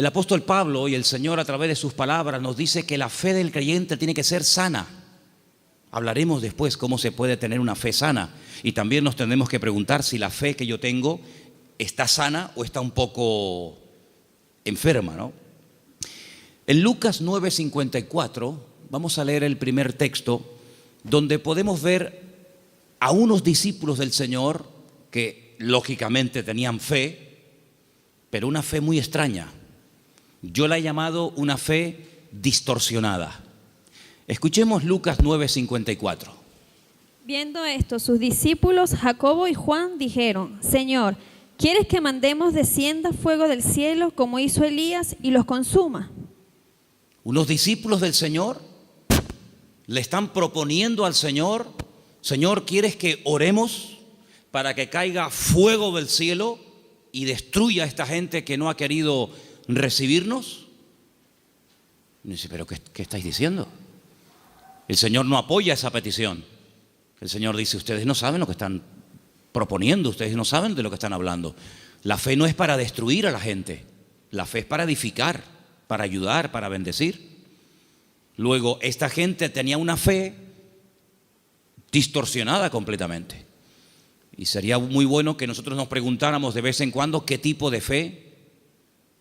El apóstol Pablo y el Señor a través de sus palabras nos dice que la fe del creyente tiene que ser sana. Hablaremos después cómo se puede tener una fe sana, y también nos tendremos que preguntar si la fe que yo tengo está sana o está un poco enferma, ¿no? En Lucas 9:54 vamos a leer el primer texto, donde podemos ver a unos discípulos del Señor que lógicamente tenían fe, pero una fe muy extraña. Yo la he llamado una fe distorsionada. Escuchemos Lucas 9:54. Viendo esto, sus discípulos Jacobo y Juan dijeron: Señor, ¿quieres que mandemos descienda fuego del cielo como hizo Elías y los consuma? Unos discípulos del Señor le están proponiendo al Señor: Señor, ¿quieres que oremos para que caiga fuego del cielo y destruya a esta gente que no ha querido recibirnos? Y dice: ¿pero qué estáis diciendo? El Señor no apoya esa petición. El Señor dice: ustedes no saben lo que están proponiendo, ustedes no saben de lo que están hablando. La fe no es para destruir a la gente, la fe es para edificar, para ayudar, para bendecir. Luego, esta gente tenía una fe distorsionada completamente. Y sería muy bueno que nosotros nos preguntáramos de vez en cuando qué tipo de fe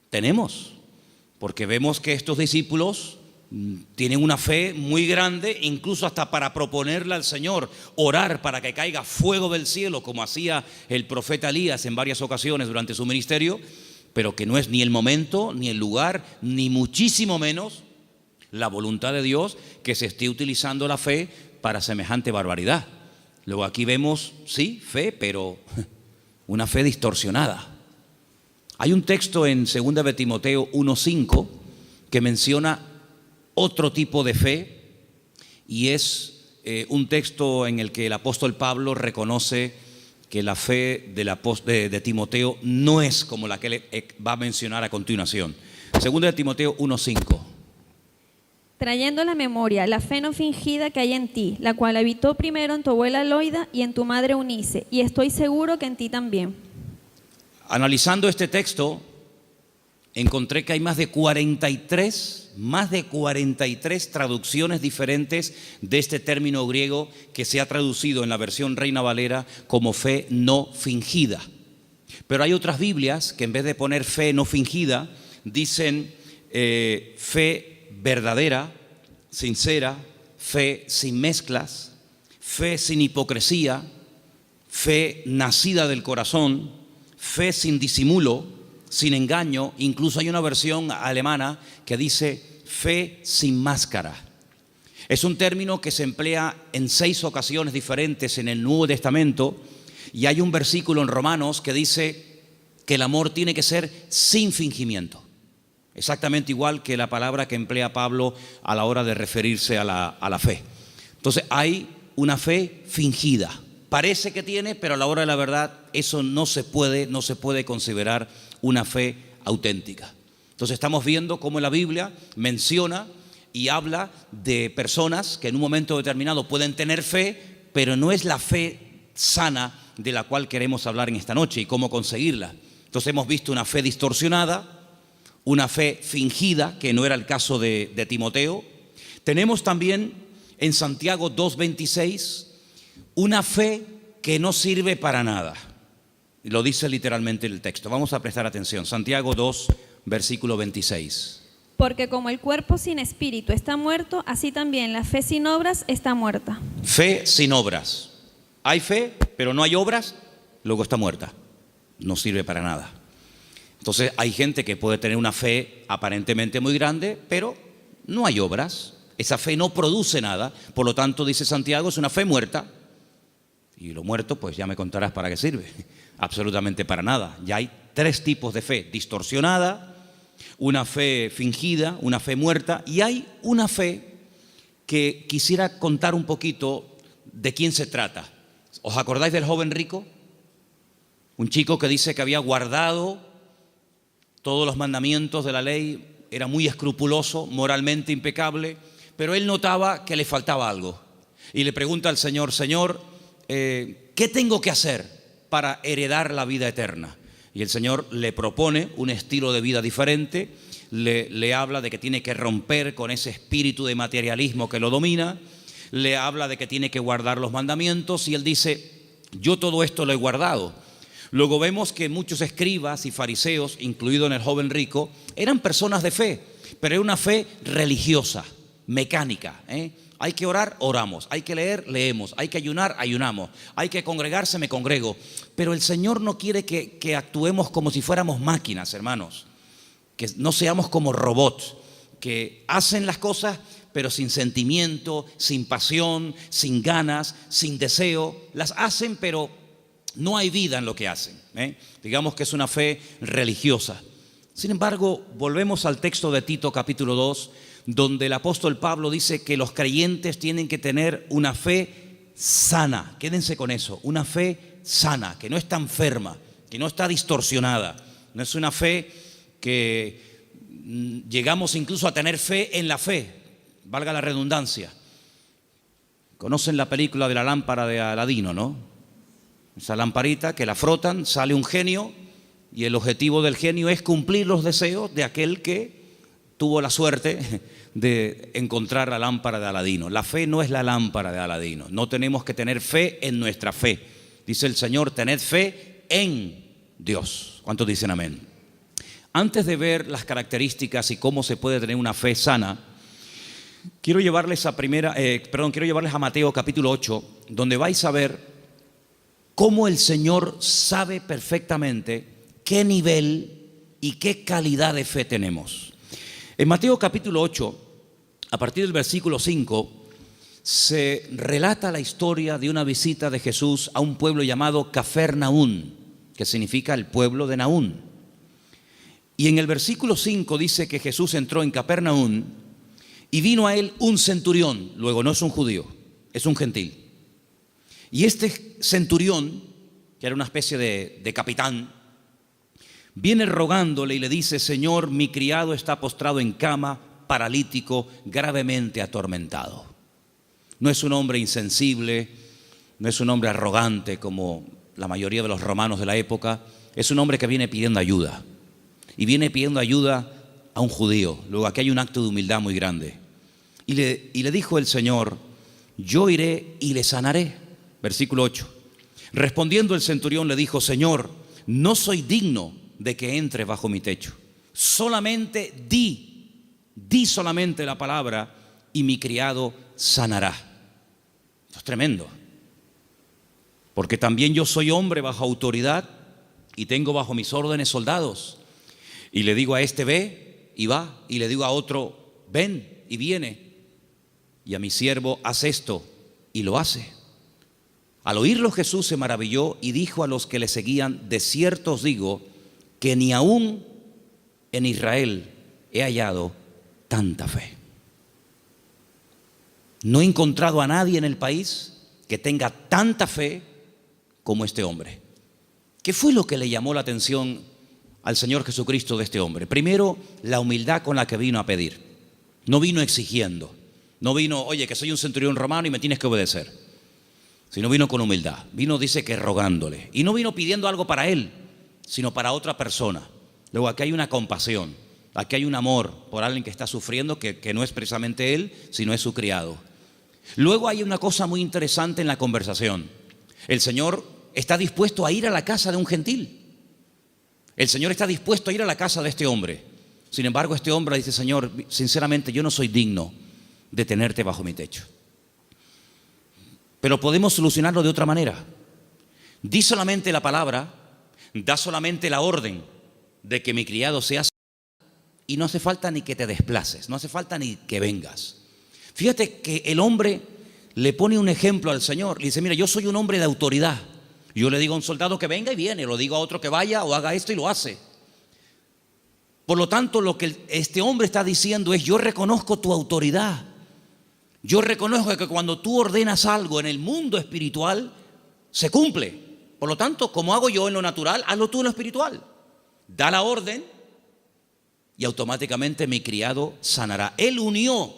tenemos, porque vemos que estos discípulos tienen una fe muy grande, incluso hasta para proponerle al Señor orar para que caiga fuego del cielo, como hacía el profeta Elías en varias ocasiones durante su ministerio, pero que no es ni el momento, ni el lugar, ni muchísimo menos la voluntad de Dios que se esté utilizando la fe para semejante barbaridad. Luego aquí vemos, sí, fe, pero una fe distorsionada. Hay un texto en 2 de Timoteo 1:5 que menciona otro tipo de fe, y es un texto en el que el apóstol Pablo reconoce que la fe de Timoteo no es como la que él va a mencionar a continuación. 2 de Timoteo 1:5. Trayendo a la memoria la fe no fingida que hay en ti, la cual habitó primero en tu abuela Loida y en tu madre Eunice, y estoy seguro que en ti también. Analizando este texto, encontré que hay más de 43 traducciones diferentes de este término griego, que se ha traducido en la versión Reina Valera como fe no fingida. Pero hay otras Biblias que en vez de poner fe no fingida, dicen fe verdadera, sincera, fe sin mezclas, fe sin hipocresía, fe nacida del corazón, fe sin disimulo, sin engaño. Incluso hay una versión alemana que dice fe sin máscara. Es un término que se emplea en 6 ocasiones diferentes en el Nuevo Testamento, y hay un versículo en Romanos que dice que el amor tiene que ser sin fingimiento. Exactamente igual que la palabra que emplea Pablo a la hora de referirse a la fe. Entonces hay una fe fingida. Parece que tiene, pero a la hora de la verdad eso no se puede considerar una fe auténtica. Entonces estamos viendo cómo la Biblia menciona y habla de personas que en un momento determinado pueden tener fe, pero no es la fe sana de la cual queremos hablar en esta noche y cómo conseguirla. Entonces hemos visto una fe distorsionada, una fe fingida, que no era el caso de Timoteo. Tenemos también en Santiago 2:26 una fe que no sirve para nada. Lo dice literalmente el texto. Vamos a prestar atención. Santiago 2, versículo 26. Porque como el cuerpo sin espíritu está muerto, así también la fe sin obras está muerta. Fe sin obras. Hay fe, pero no hay obras, luego está muerta. No sirve para nada. Entonces hay gente que puede tener una fe aparentemente muy grande, pero no hay obras. Esa fe no produce nada. Por lo tanto, dice Santiago, es una fe muerta. Y lo muerto, pues ya me contarás para qué sirve. Absolutamente para nada. Ya hay 3 tipos de fe: distorsionada, una fe fingida, una fe muerta, y hay una fe que quisiera contar un poquito de quién se trata. ¿Os acordáis del joven rico? Un chico que dice que había guardado todos los mandamientos de la ley, era muy escrupuloso, moralmente impecable, pero él notaba que le faltaba algo. Y le pregunta al Señor: Señor, ¿qué tengo que hacer para heredar la vida eterna? Y el Señor le propone un estilo de vida diferente, le habla de que tiene que romper con ese espíritu de materialismo que lo domina, le habla de que tiene que guardar los mandamientos y él dice, yo todo esto lo he guardado. Luego vemos que muchos escribas y fariseos, incluido en el joven rico, eran personas de fe, pero era una fe religiosa, mecánica. Hay que orar, oramos. Hay que leer, leemos. Hay que ayunar, ayunamos. Hay que congregarse, me congrego. Pero el Señor no quiere que actuemos como si fuéramos máquinas, hermanos. Que no seamos como robots, que hacen las cosas, pero sin sentimiento, sin pasión, sin ganas, sin deseo. Las hacen, pero no hay vida en lo que hacen. Digamos que es una fe religiosa. Sin embargo, volvemos al texto de Tito capítulo 2, donde el apóstol Pablo dice que los creyentes tienen que tener una fe sana. Quédense con eso, una fe sana, que no está enferma, que no está distorsionada. No es una fe que llegamos incluso a tener fe en la fe, valga la redundancia. Conocen la película de la lámpara de Aladino, ¿no? Esa lamparita que la frotan, sale un genio y el objetivo del genio es cumplir los deseos de aquel que tuvo la suerte de encontrar la lámpara de Aladino. La fe no es la lámpara de Aladino. No tenemos que tener fe en nuestra fe. Dice el Señor, tened fe en Dios. ¿Cuántos dicen amén? Antes de ver las características y cómo se puede tener una fe sana, quiero llevarles a Mateo capítulo 8, donde vais a ver cómo el Señor sabe perfectamente qué nivel y qué calidad de fe tenemos. En Mateo capítulo 8, a partir del versículo 5, se relata la historia de una visita de Jesús a un pueblo llamado Cafarnaún, que significa el pueblo de Naún. Y en el versículo 5 dice que Jesús entró en Cafarnaún y vino a él un centurión, luego no es un judío, es un gentil. Y este centurión, que era una especie de capitán, viene rogándole y le dice, Señor, mi criado está postrado en cama, paralítico, gravemente atormentado. No es un hombre insensible, no es un hombre arrogante como la mayoría de los romanos de la época, es un hombre que viene pidiendo ayuda. Y viene pidiendo ayuda a un judío. Luego aquí hay un acto de humildad muy grande. Y le dijo el Señor, yo iré y le sanaré. Versículo 8. Respondiendo el centurión le dijo, Señor, no soy digno de que entre bajo mi techo. Solamente di solamente la palabra y mi criado sanará. Esto es tremendo. Porque también yo soy hombre bajo autoridad y tengo bajo mis órdenes soldados. Y le digo a este ve y va, y le digo a otro ven y viene. Y a mi siervo haz esto y lo hace. Al oírlo Jesús se maravilló y dijo a los que le seguían, de cierto os digo que ni aún en Israel he hallado tanta fe. No he encontrado a nadie en el país que tenga tanta fe como este hombre. ¿Qué fue lo que le llamó la atención al Señor Jesucristo de este hombre? Primero, la humildad con la que vino a pedir. No vino exigiendo. No vino, oye, que soy un centurión romano y me tienes que obedecer. Sino vino con humildad. Vino, dice que rogándole. Y no vino pidiendo algo para él, sino para otra persona. Luego aquí hay una compasión. Aquí hay un amor por alguien que está sufriendo, que no es precisamente él, sino es su criado. Luego hay una cosa muy interesante en la conversación. El Señor está dispuesto a ir a la casa de un gentil. El Señor está dispuesto a ir a la casa de este hombre. Sin embargo, este hombre dice, Señor, sinceramente yo no soy digno de tenerte bajo mi techo. Pero podemos solucionarlo de otra manera. Di solamente la palabra, da solamente la orden de que mi criado sea sanado y no hace falta ni que te desplaces, no hace falta ni que vengas. Fíjate que el hombre le pone un ejemplo al Señor. Le dice, mira, yo soy un hombre de autoridad. Yo le digo a un soldado que venga y viene, lo digo a otro que vaya o haga esto y lo hace. Por lo tanto, lo que este hombre está diciendo es, yo reconozco tu autoridad. Yo reconozco que cuando tú ordenas algo en el mundo espiritual, se cumple. Por lo tanto, como hago yo en lo natural, hazlo tú en lo espiritual. Da la orden y automáticamente mi criado sanará. Él unió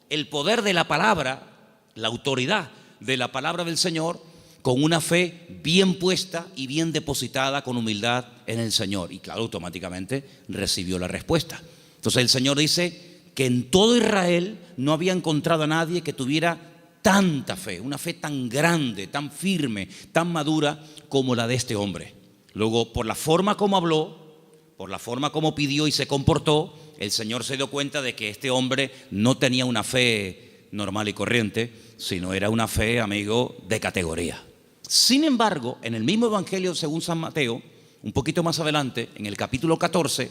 el poder de la palabra, la autoridad de la palabra del Señor, con una fe bien puesta y bien depositada con humildad en el Señor. Y claro, automáticamente recibió la respuesta. Entonces el Señor dice que en todo Israel no había encontrado a nadie que tuviera tanta fe, una fe tan grande, tan firme, tan madura como la de este hombre. Luego, por la forma como habló, por la forma como pidió y se comportó, el Señor se dio cuenta de que este hombre no tenía una fe normal y corriente, sino era una fe, amigo, de categoría. Sin embargo, en el mismo Evangelio según San Mateo, un poquito más adelante, en el capítulo 14,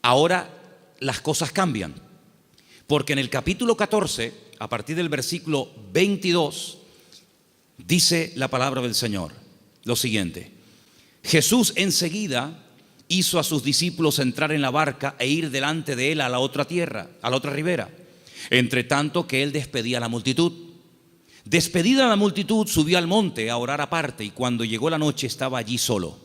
ahora las cosas cambian. Porque en el capítulo 14, a partir del versículo 22, dice la palabra del Señor lo siguiente: Jesús enseguida hizo a sus discípulos entrar en la barca e ir delante de él a la otra tierra, a la otra ribera, entre tanto que él despedía a la multitud. Despedida la multitud, subió al monte a orar aparte, y cuando llegó la noche estaba allí solo.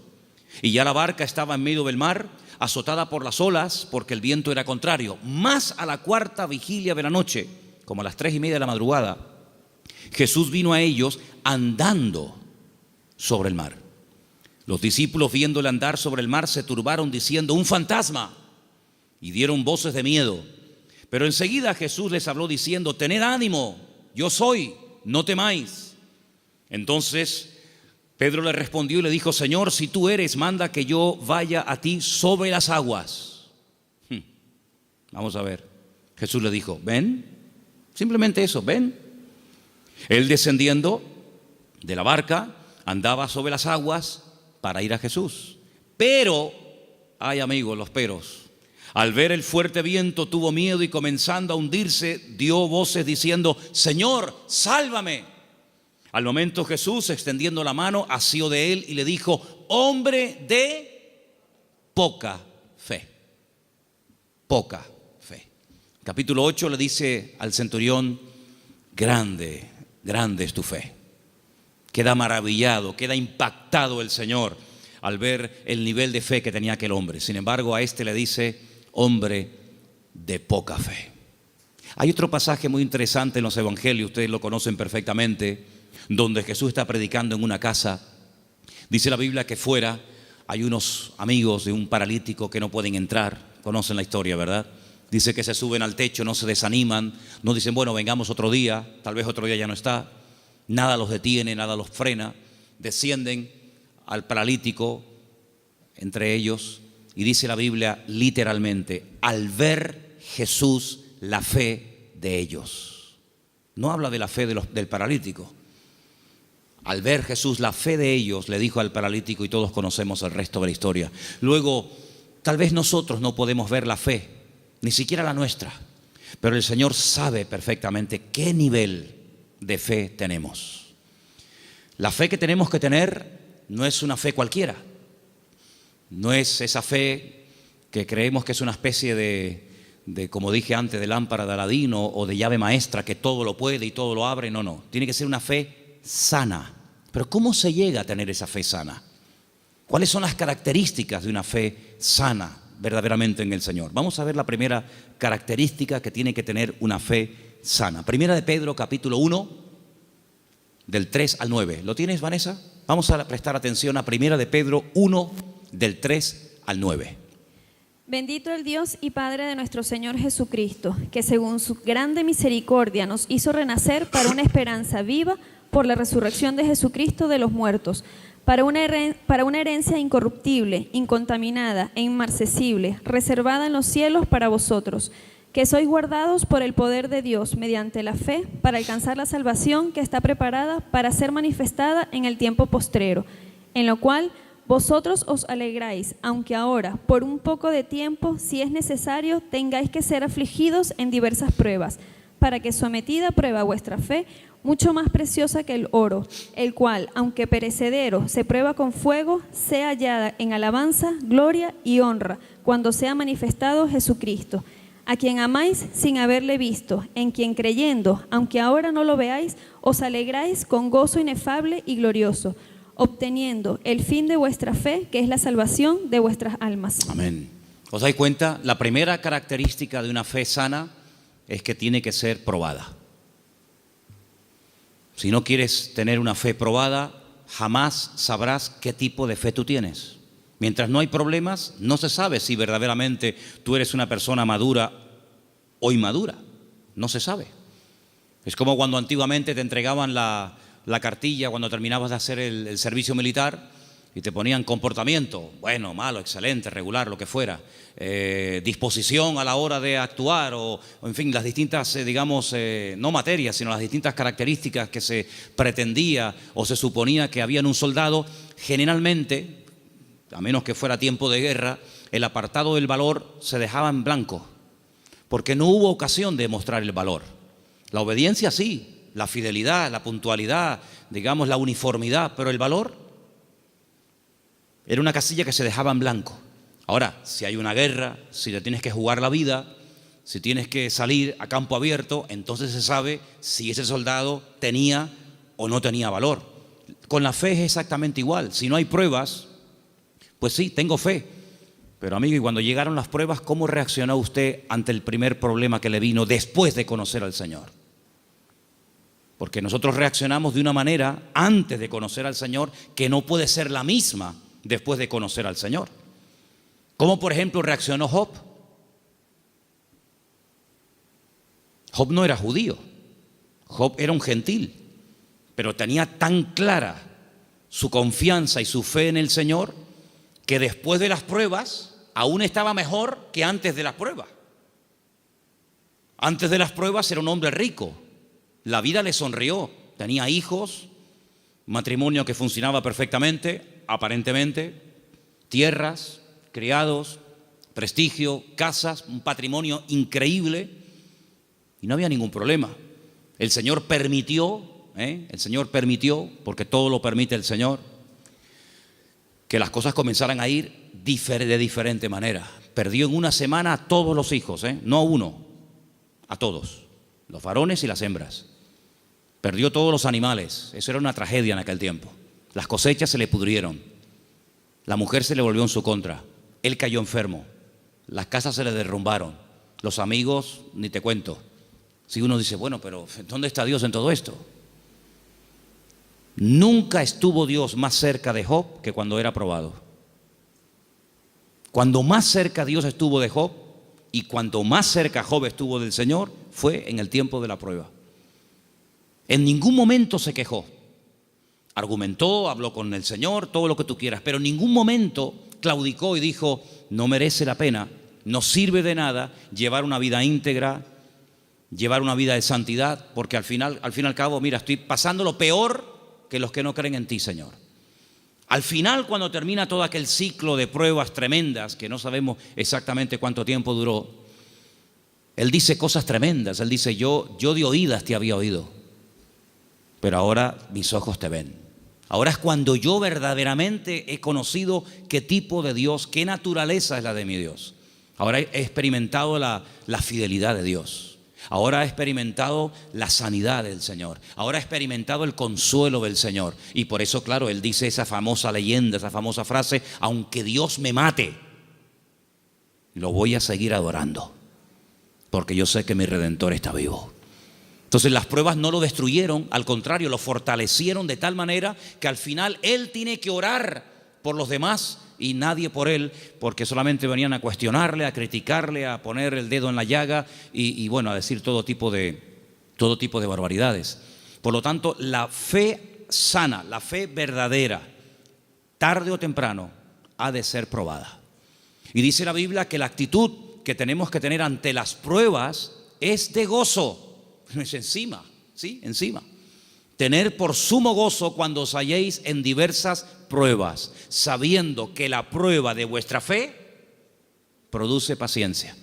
Y ya la barca estaba en medio del mar, azotada por las olas, porque el viento era contrario. Más a la cuarta vigilia de la noche, como a las 3:30 de la madrugada, Jesús vino a ellos andando sobre el mar. Los discípulos, viéndole andar sobre el mar, se turbaron diciendo: ¡un fantasma! Y dieron voces de miedo. Pero enseguida Jesús les habló diciendo: tened ánimo, yo soy, no temáis. Entonces Pedro le respondió y le dijo: Señor, si tú eres, manda que yo vaya a ti sobre las aguas. Vamos a ver. Jesús le dijo: ven. Simplemente eso, ven. Él, descendiendo de la barca, andaba sobre las aguas para ir a Jesús. Pero, ay amigos, los peros. Al ver el fuerte viento tuvo miedo y, comenzando a hundirse, dio voces diciendo: Señor, sálvame. Al momento Jesús, extendiendo la mano, asió de él y le dijo: hombre de poca fe. Poca fe. Capítulo 8 le dice al centurión: grande, grande es tu fe. Queda maravillado, queda impactado el Señor al ver el nivel de fe que tenía aquel hombre. Sin embargo, a este le dice: hombre de poca fe. Hay otro pasaje muy interesante en los evangelios, ustedes lo conocen perfectamente, donde Jesús está predicando en una casa. Dice la Biblia que fuera hay unos amigos de un paralítico que no pueden entrar. Conocen la historia, ¿verdad? Dice que se suben al techo, no se desaniman, no dicen: bueno, vengamos otro día, tal vez otro día ya no está. Nada los detiene, nada los frena. Descienden al paralítico entre ellos. Y dice la Biblia literalmente: al ver Jesús la fe de ellos. No habla de la fe del paralítico. Al ver Jesús la fe de ellos, le dijo al paralítico, y todos conocemos el resto de la historia. Luego, tal vez nosotros no podemos ver la fe, ni siquiera la nuestra, pero el Señor sabe perfectamente qué nivel de fe tenemos. La fe que tenemos que tener no es una fe cualquiera. No es esa fe que creemos que es una especie de, como dije antes, de lámpara de Aladín o de llave maestra que todo lo puede y todo lo abre. No, no. Tiene que ser una fe sana. Pero ¿cómo se llega a tener esa fe sana? ¿Cuáles son las características de una fe sana verdaderamente en el Señor? Vamos a ver la primera característica que tiene que tener una fe sana. Primera de Pedro, capítulo 1, del 3 al 9. ¿Lo tienes, Vanessa? Vamos a prestar atención a Primera de Pedro 1, del 3 al 9. Bendito el Dios y Padre de nuestro Señor Jesucristo, que según su grande misericordia nos hizo renacer para una esperanza viva por la resurrección de Jesucristo de los muertos, para una herencia incorruptible, incontaminada e inmarcesible, reservada en los cielos para vosotros, que sois guardados por el poder de Dios mediante la fe para alcanzar la salvación que está preparada para ser manifestada en el tiempo postrero, en lo cual vosotros os alegráis, aunque ahora, por un poco de tiempo, si es necesario, tengáis que ser afligidos en diversas pruebas, para que sometida a prueba vuestra fe, mucho más preciosa que el oro, el cual, aunque perecedero, se prueba con fuego, sea hallada en alabanza, gloria y honra, cuando sea manifestado Jesucristo, a quien amáis sin haberle visto, en quien creyendo, aunque ahora no lo veáis, os alegráis con gozo inefable y glorioso, obteniendo el fin de vuestra fe, que es la salvación de vuestras almas. Amén. ¿Os dais cuenta? La primera característica de una fe sana es que tiene que ser probada. Si no quieres tener una fe probada, jamás sabrás qué tipo de fe tú tienes. Mientras no hay problemas, no se sabe si verdaderamente tú eres una persona madura o inmadura. No se sabe. Es como cuando antiguamente te entregaban la cartilla cuando terminabas de hacer el servicio militar y te ponían comportamiento, bueno, malo, excelente, regular, lo que fuera, disposición a la hora de actuar o en fin, las distintas, digamos, no materias, sino las distintas características que se pretendía o se suponía que había en un soldado. Generalmente, a menos que fuera tiempo de guerra, el apartado del valor se dejaba en blanco, porque no hubo ocasión de mostrar el valor. La obediencia sí, la fidelidad, la puntualidad, digamos la uniformidad, pero el valor era una casilla que se dejaba en blanco. Ahora, si hay una guerra, si te tienes que jugar la vida, si tienes que salir a campo abierto, entonces se sabe si ese soldado tenía o no tenía valor. Con la fe es exactamente igual. Si no hay pruebas, pues sí, tengo fe. Pero amigo, y cuando llegaron las pruebas, ¿cómo reaccionó usted ante el primer problema que le vino después de conocer al Señor? Porque nosotros reaccionamos de una manera antes de conocer al Señor que no puede ser la misma después de conocer al Señor. ¿Cómo, por ejemplo, reaccionó Job? Job no era judío, Job era un gentil, pero tenía tan clara su confianza y su fe en el Señor que después de las pruebas aún estaba mejor que antes de las pruebas. Antes de las pruebas era un hombre rico, la vida le sonrió, tenía hijos, matrimonio que funcionaba perfectamente, aparentemente, tierras, criados, prestigio, casas, un patrimonio increíble y no había ningún problema. El Señor permitió, porque todo lo permite el Señor, que las cosas comenzaran a ir de diferente manera. Perdió en una semana a todos los hijos, no a uno, a todos, los varones y las hembras. Perdió todos los animales, eso era una tragedia en aquel tiempo. Las cosechas se le pudrieron, la mujer se le volvió en su contra, él cayó enfermo, las casas se le derrumbaron, los amigos, ni te cuento. Si uno dice, bueno, pero ¿dónde está Dios en todo esto? Nunca estuvo Dios más cerca de Job que cuando era probado. Cuando más cerca Dios estuvo de Job y cuanto más cerca Job estuvo del Señor fue en el tiempo de la prueba. En ningún momento se quejó. Argumentó, habló con el Señor, todo lo que tú quieras, pero en ningún momento claudicó y dijo, no merece la pena, no sirve de nada llevar una vida íntegra, llevar una vida de santidad, porque al fin y al cabo, mira, estoy pasando lo peor que los que no creen en ti, Señor. Al final, cuando termina todo aquel ciclo de pruebas tremendas, que no sabemos exactamente cuánto tiempo duró, él dice cosas tremendas. Él dice, yo de oídas te había oído, pero ahora mis ojos te ven. Ahora es cuando yo verdaderamente he conocido qué tipo de Dios, qué naturaleza es la de mi Dios. Ahora he experimentado la fidelidad de Dios. Ahora he experimentado la sanidad del Señor. Ahora he experimentado el consuelo del Señor. Y por eso, claro, él dice esa famosa leyenda, esa famosa frase, aunque Dios me mate, lo voy a seguir adorando, porque yo sé que mi Redentor está vivo. Entonces las pruebas no lo destruyeron, al contrario, lo fortalecieron de tal manera que al final él tiene que orar por los demás y nadie por él, porque solamente venían a cuestionarle, a criticarle, a poner el dedo en la llaga y bueno, a decir todo tipo de barbaridades. Por lo tanto, la fe sana, la fe verdadera, tarde o temprano, ha de ser probada. Y dice la Biblia que la actitud que tenemos que tener ante las pruebas es de gozo. Es encima, ¿sí? Encima. Tener por sumo gozo cuando os halléis en diversas pruebas, sabiendo que la prueba de vuestra fe produce paciencia.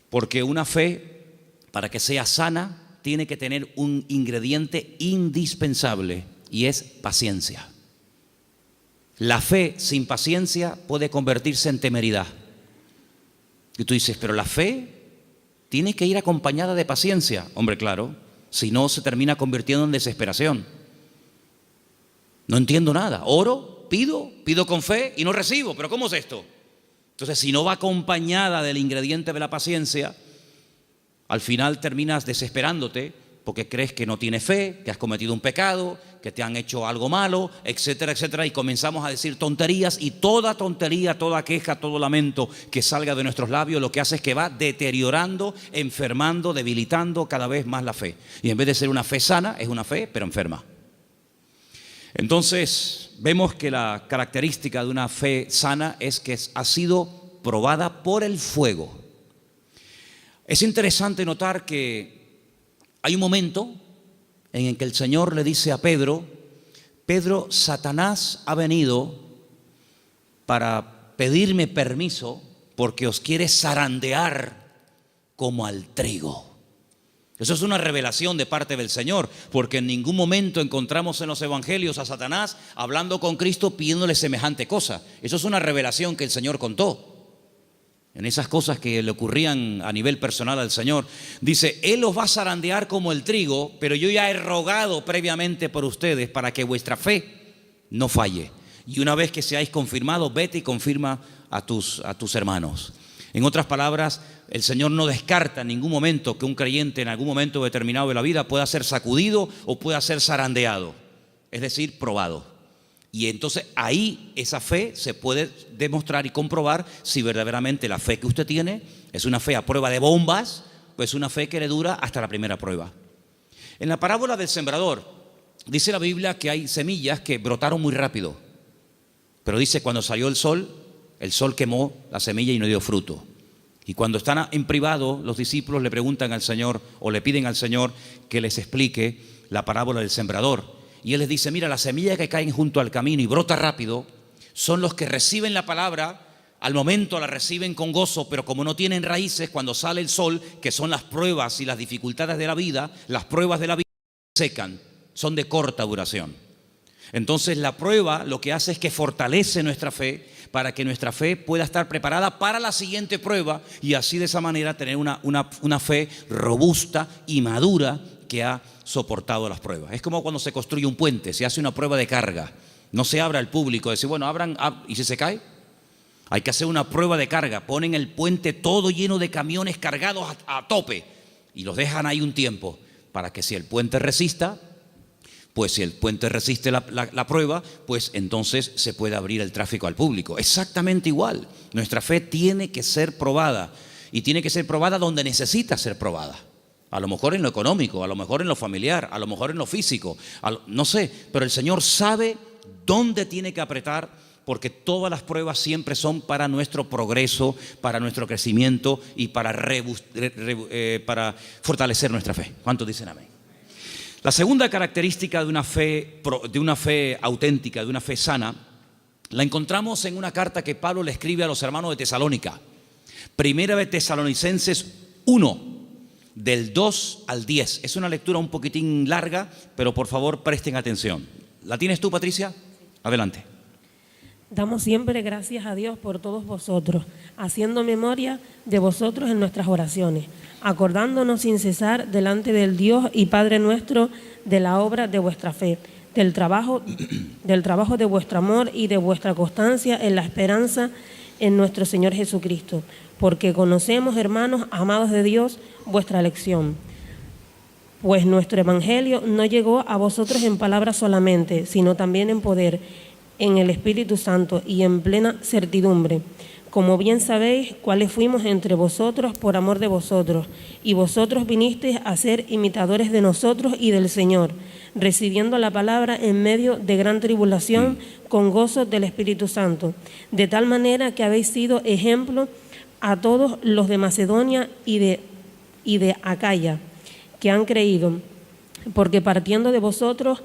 Porque una fe, para que sea sana, tiene que tener un ingrediente indispensable y es paciencia. La fe sin paciencia puede convertirse en temeridad. Y tú dices, pero la fe tiene que ir acompañada de paciencia. Hombre, claro, si no se termina convirtiendo en desesperación. No entiendo nada, oro, pido con fe y no recibo, pero ¿cómo es esto? Entonces, si no va acompañada del ingrediente de la paciencia, al final terminas desesperándote porque crees que no tienes fe, que has cometido un pecado, que te han hecho algo malo, etcétera, etcétera, y comenzamos a decir tonterías, y toda tontería, toda queja, todo lamento que salga de nuestros labios lo que hace es que va deteriorando, enfermando, debilitando cada vez más la fe. Y en vez de ser una fe sana, es una fe pero enferma. Entonces vemos que la característica de una fe sana es que ha sido probada por el fuego. Es interesante notar que hay un momento en el que el Señor le dice a Pedro: Pedro, Satanás ha venido para pedirme permiso porque os quiere zarandear como al trigo. Eso es una revelación de parte del Señor, porque en ningún momento encontramos en los evangelios a Satanás hablando con Cristo pidiéndole semejante cosa. Eso es una revelación que el Señor contó. En esas cosas que le ocurrían a nivel personal al Señor, dice: Él os va a zarandear como el trigo, pero yo ya he rogado previamente por ustedes para que vuestra fe no falle. Y una vez que seáis confirmados, vete y confirma a tus hermanos. En otras palabras, el Señor no descarta en ningún momento que un creyente en algún momento determinado de la vida pueda ser sacudido o pueda ser zarandeado, es decir, probado. Y entonces ahí esa fe se puede demostrar y comprobar si verdaderamente la fe que usted tiene es una fe a prueba de bombas o es una fe que le dura hasta la primera prueba. En la parábola del sembrador dice la Biblia que hay semillas que brotaron muy rápido, pero dice cuando salió el sol quemó la semilla y no dio fruto. Y cuando están en privado, los discípulos le preguntan al Señor o le piden al Señor que les explique la parábola del sembrador. Y Él les dice: mira, las semillas que caen junto al camino y brota rápido son los que reciben la palabra, al momento la reciben con gozo, pero como no tienen raíces, cuando sale el sol, que son las pruebas y las dificultades de la vida, las pruebas de la vida secan, son de corta duración. Entonces la prueba lo que hace es que fortalece nuestra fe para que nuestra fe pueda estar preparada para la siguiente prueba y así de esa manera tener una fe robusta y madura que ha soportado las pruebas. Es como cuando se construye un puente, se hace una prueba de carga. No se abre al público, decir, bueno, abran, ¿y si se cae? Hay que hacer una prueba de carga. Ponen el puente todo lleno de camiones cargados a tope y los dejan ahí un tiempo para que si el puente resista, pues si el puente resiste la prueba, pues entonces se puede abrir el tráfico al público. Exactamente igual. Nuestra fe tiene que ser probada y tiene que ser probada donde necesita ser probada. A lo mejor en lo económico, a lo mejor en lo familiar, a lo mejor en lo físico, no sé, pero el Señor sabe dónde tiene que apretar, porque todas las pruebas siempre son para nuestro progreso, para nuestro crecimiento y para fortalecer nuestra fe. ¿Cuántos dicen amén? La segunda característica de una fe auténtica, de una fe sana, la encontramos en una carta que Pablo le escribe a los hermanos de Tesalónica. Primera de Tesalonicenses 1. Del 2 al 10. Es una lectura un poquitín larga, pero por favor presten atención. ¿La tienes tú, Patricia? Adelante. Damos siempre gracias a Dios por todos vosotros, haciendo memoria de vosotros en nuestras oraciones, acordándonos sin cesar delante del Dios y Padre nuestro de la obra de vuestra fe, del trabajo de vuestro amor y de vuestra constancia en la esperanza en nuestro Señor Jesucristo, porque conocemos, hermanos amados de Dios, vuestra elección. Pues nuestro evangelio no llegó a vosotros en palabras solamente, sino también en poder, en el Espíritu Santo y en plena certidumbre. Como bien sabéis, cuáles fuimos entre vosotros por amor de vosotros, y vosotros vinisteis a ser imitadores de nosotros y del Señor, recibiendo la palabra en medio de gran tribulación con gozo del Espíritu Santo, de tal manera que habéis sido ejemplo a todos los de Macedonia y de Acaya que han creído, porque partiendo de vosotros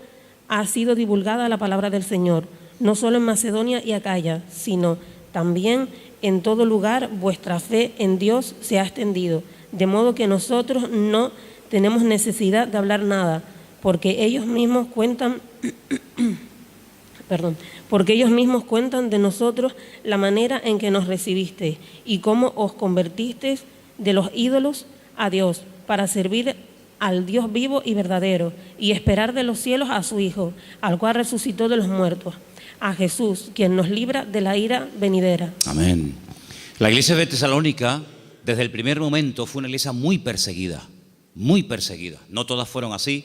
ha sido divulgada la palabra del Señor, no solo en Macedonia y Acaya, sino también en todo lugar vuestra fe en Dios se ha extendido, de modo que nosotros no tenemos necesidad de hablar nada, porque ellos mismos cuentan de nosotros la manera en que nos recibisteis y cómo os convertisteis de los ídolos a Dios, para servir al Dios vivo y verdadero, y esperar de los cielos a su Hijo, al cual resucitó de los muertos, a Jesús, quien nos libra de la ira venidera. Amén. La iglesia de Tesalónica, desde el primer momento, fue una iglesia muy perseguida. muy perseguida. No todas fueron así,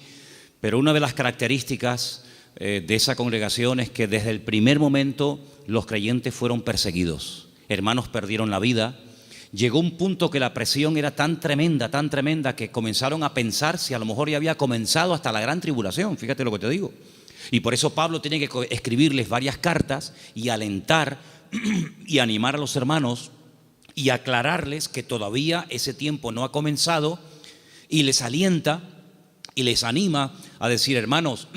pero una de las características de esa congregación es que desde el primer momento los creyentes fueron perseguidos. Hermanos perdieron la vida. Llegó un punto que la presión era tan tremenda, que comenzaron a pensar si a lo mejor ya había comenzado hasta la gran tribulación. Fíjate lo que te digo. Y por eso Pablo tiene que escribirles varias cartas y alentar y animar a los hermanos y aclararles que todavía ese tiempo no ha comenzado, y les alienta y les anima a decir: hermanos,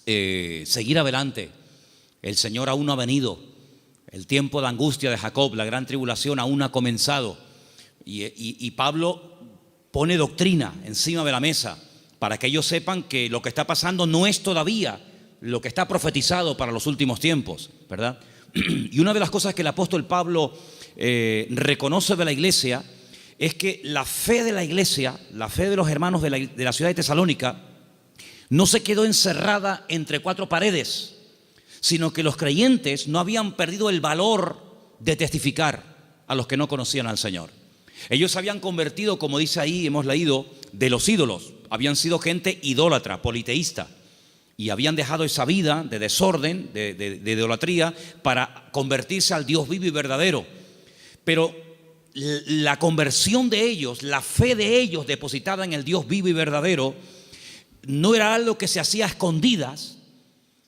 seguir adelante, el Señor aún no ha venido, el tiempo de angustia de Jacob, la gran tribulación aún no ha comenzado. Y Pablo pone doctrina encima de la mesa para que ellos sepan que lo que está pasando no es todavía lo que está profetizado para los últimos tiempos, ¿verdad? Y una de las cosas que el apóstol Pablo reconoce de la iglesia es que la fe de la iglesia, la fe de los hermanos de la ciudad de Tesalónica, no se quedó encerrada entre cuatro paredes, sino que los creyentes no habían perdido el valor de testificar a los que no conocían al Señor. Ellos se habían convertido, como dice ahí, hemos leído, de los ídolos. Habían sido gente idólatra, politeísta, y habían dejado esa vida de desorden, de idolatría, para convertirse al Dios vivo y verdadero. Pero la conversión de ellos, la fe de ellos depositada en el Dios vivo y verdadero, no era algo que se hacía a escondidas,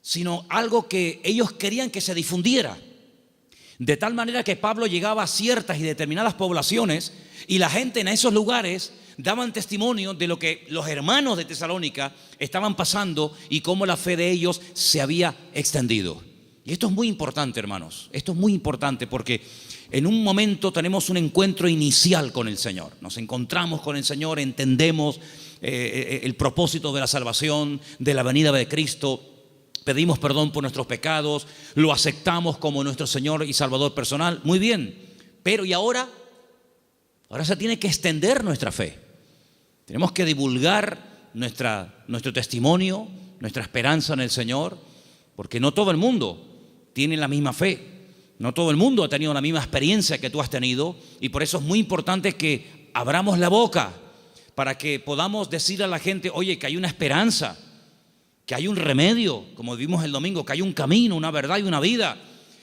sino algo que ellos querían que se difundiera. De tal manera que Pablo llegaba a ciertas y determinadas poblaciones, y la gente en esos lugares daban testimonio de lo que los hermanos de Tesalónica estaban pasando y cómo la fe de ellos se había extendido. Y esto es muy importante, hermanos. Esto es muy importante porque en un momento tenemos un encuentro inicial con el Señor. Nos encontramos con el Señor, entendemos el propósito de la salvación, de la venida de Cristo. Pedimos perdón por nuestros pecados, lo aceptamos como nuestro Señor y Salvador personal. Muy bien, pero ¿y ahora? Ahora se tiene que extender nuestra fe. Tenemos que divulgar nuestro testimonio, nuestra esperanza en el Señor, porque no todo el mundo tiene la misma fe. No todo el mundo ha tenido la misma experiencia que tú has tenido, y por eso es muy importante que abramos la boca para que podamos decir a la gente: oye, que hay una esperanza, que hay un remedio, como vimos el domingo, que hay un camino, una verdad y una vida.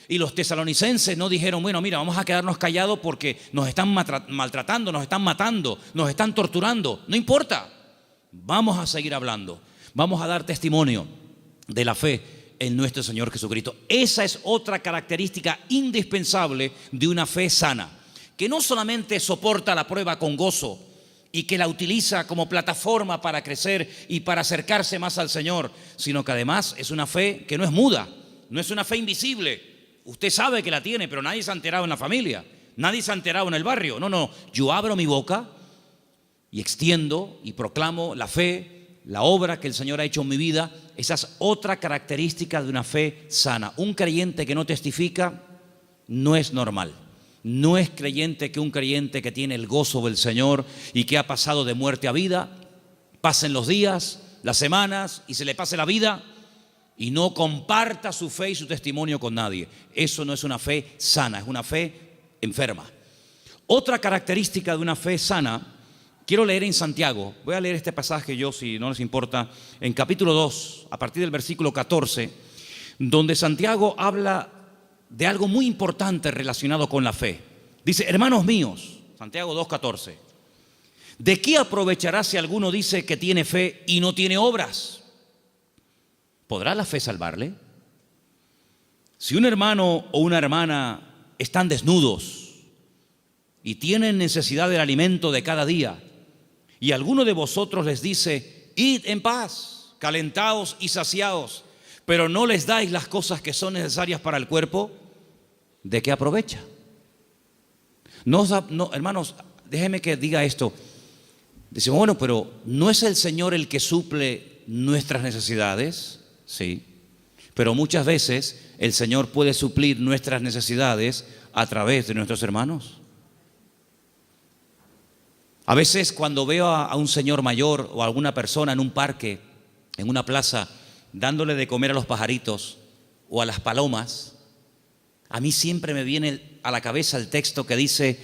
Y los tesalonicenses no dijeron: bueno, mira, vamos a quedarnos callados porque nos están maltratando, nos están matando, nos están torturando. No importa, vamos a seguir hablando, vamos a dar testimonio de la fe en nuestro Señor Jesucristo. Esa es otra característica indispensable de una fe sana, que no solamente soporta la prueba con gozo y que la utiliza como plataforma para crecer y para acercarse más al Señor, sino que además es una fe que no es muda, no es una fe invisible. Usted sabe que la tiene, pero nadie se ha enterado en la familia, nadie se ha enterado en el barrio. No, yo abro mi boca y extiendo y proclamo la fe, la obra que el Señor ha hecho en mi vida. Esa es otra característica de una fe sana. Un creyente que no testifica no es normal. No es creyente que un creyente que tiene el gozo del Señor y que ha pasado de muerte a vida, pasen los días, las semanas y se le pase la vida y no comparta su fe y su testimonio con nadie. Eso no es una fe sana, es una fe enferma. Otra característica de una fe sana, quiero leer en Santiago. Voy a leer este pasaje yo, si no les importa, en capítulo 2, a partir del versículo 14, donde Santiago habla de algo muy importante relacionado con la fe. Dice: hermanos míos, Santiago 2:14, ¿de qué aprovechará si alguno dice que tiene fe y no tiene obras? ¿Podrá la fe salvarle? Si un hermano o una hermana están desnudos y tienen necesidad del alimento de cada día, y alguno de vosotros les dice: id en paz, calentaos y saciaos, pero no les dais las cosas que son necesarias para el cuerpo, ¿de qué aprovecha? No, hermanos, déjenme que diga esto. Decimos: bueno, pero ¿no es el Señor el que suple nuestras necesidades? Sí, pero muchas veces el Señor puede suplir nuestras necesidades a través de nuestros hermanos. A veces cuando veo a un señor mayor o a alguna persona en un parque, en una plaza, dándole de comer a los pajaritos o a las palomas, a mí siempre me viene a la cabeza el texto que dice: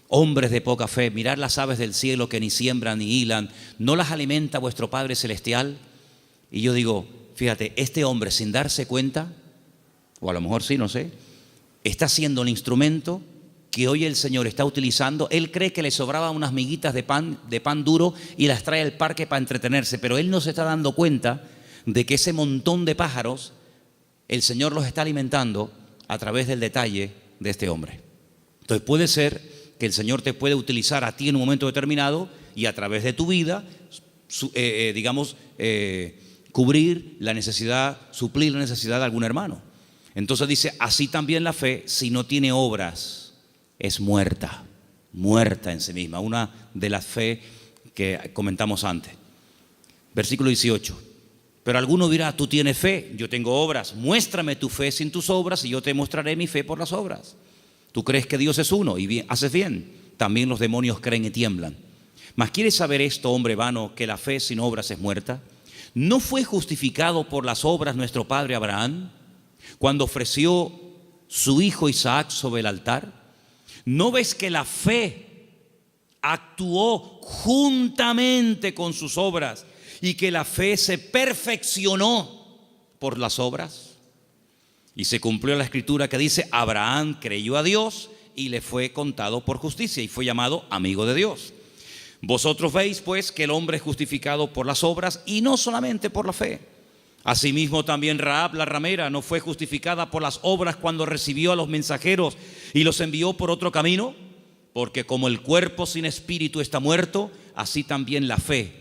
Hombres de poca fe, mirad las aves del cielo que ni siembran ni hilan, ¿no las alimenta vuestro Padre Celestial? Y yo digo, fíjate, este hombre sin darse cuenta, o a lo mejor sí, no sé, está siendo el instrumento que hoy el Señor está utilizando. Él cree que le sobraban unas miguitas de pan duro y las trae al parque para entretenerse, pero él no se está dando cuenta de que ese montón de pájaros, el Señor los está alimentando a través del detalle de este hombre. Entonces puede ser que el Señor te puede utilizar a ti en un momento determinado y a través de tu vida, cubrir la necesidad, suplir la necesidad de algún hermano. Entonces dice, así también la fe, si no tiene obras, es muerta en sí misma. Una de las fe que comentamos antes. Versículo 18. Pero alguno dirá, tú tienes fe, yo tengo obras. Muéstrame tu fe sin tus obras y yo te mostraré mi fe por las obras. Tú crees que Dios es uno y bien, haces bien. También los demonios creen y tiemblan. Mas ¿quieres saber esto, hombre vano, que la fe sin obras es muerta? ¿No fue justificado por las obras nuestro padre Abraham cuando ofreció su hijo Isaac sobre el altar? ¿No ves que la fe actuó juntamente con sus obras y que la fe se perfeccionó por las obras? Y se cumplió la escritura que dice, Abraham creyó a Dios y le fue contado por justicia y fue llamado amigo de Dios. Vosotros veis pues que el hombre es justificado por las obras y no solamente por la fe. Asimismo también Rahab la ramera no fue justificada por las obras cuando recibió a los mensajeros y los envió por otro camino, porque como el cuerpo sin espíritu está muerto, así también la fe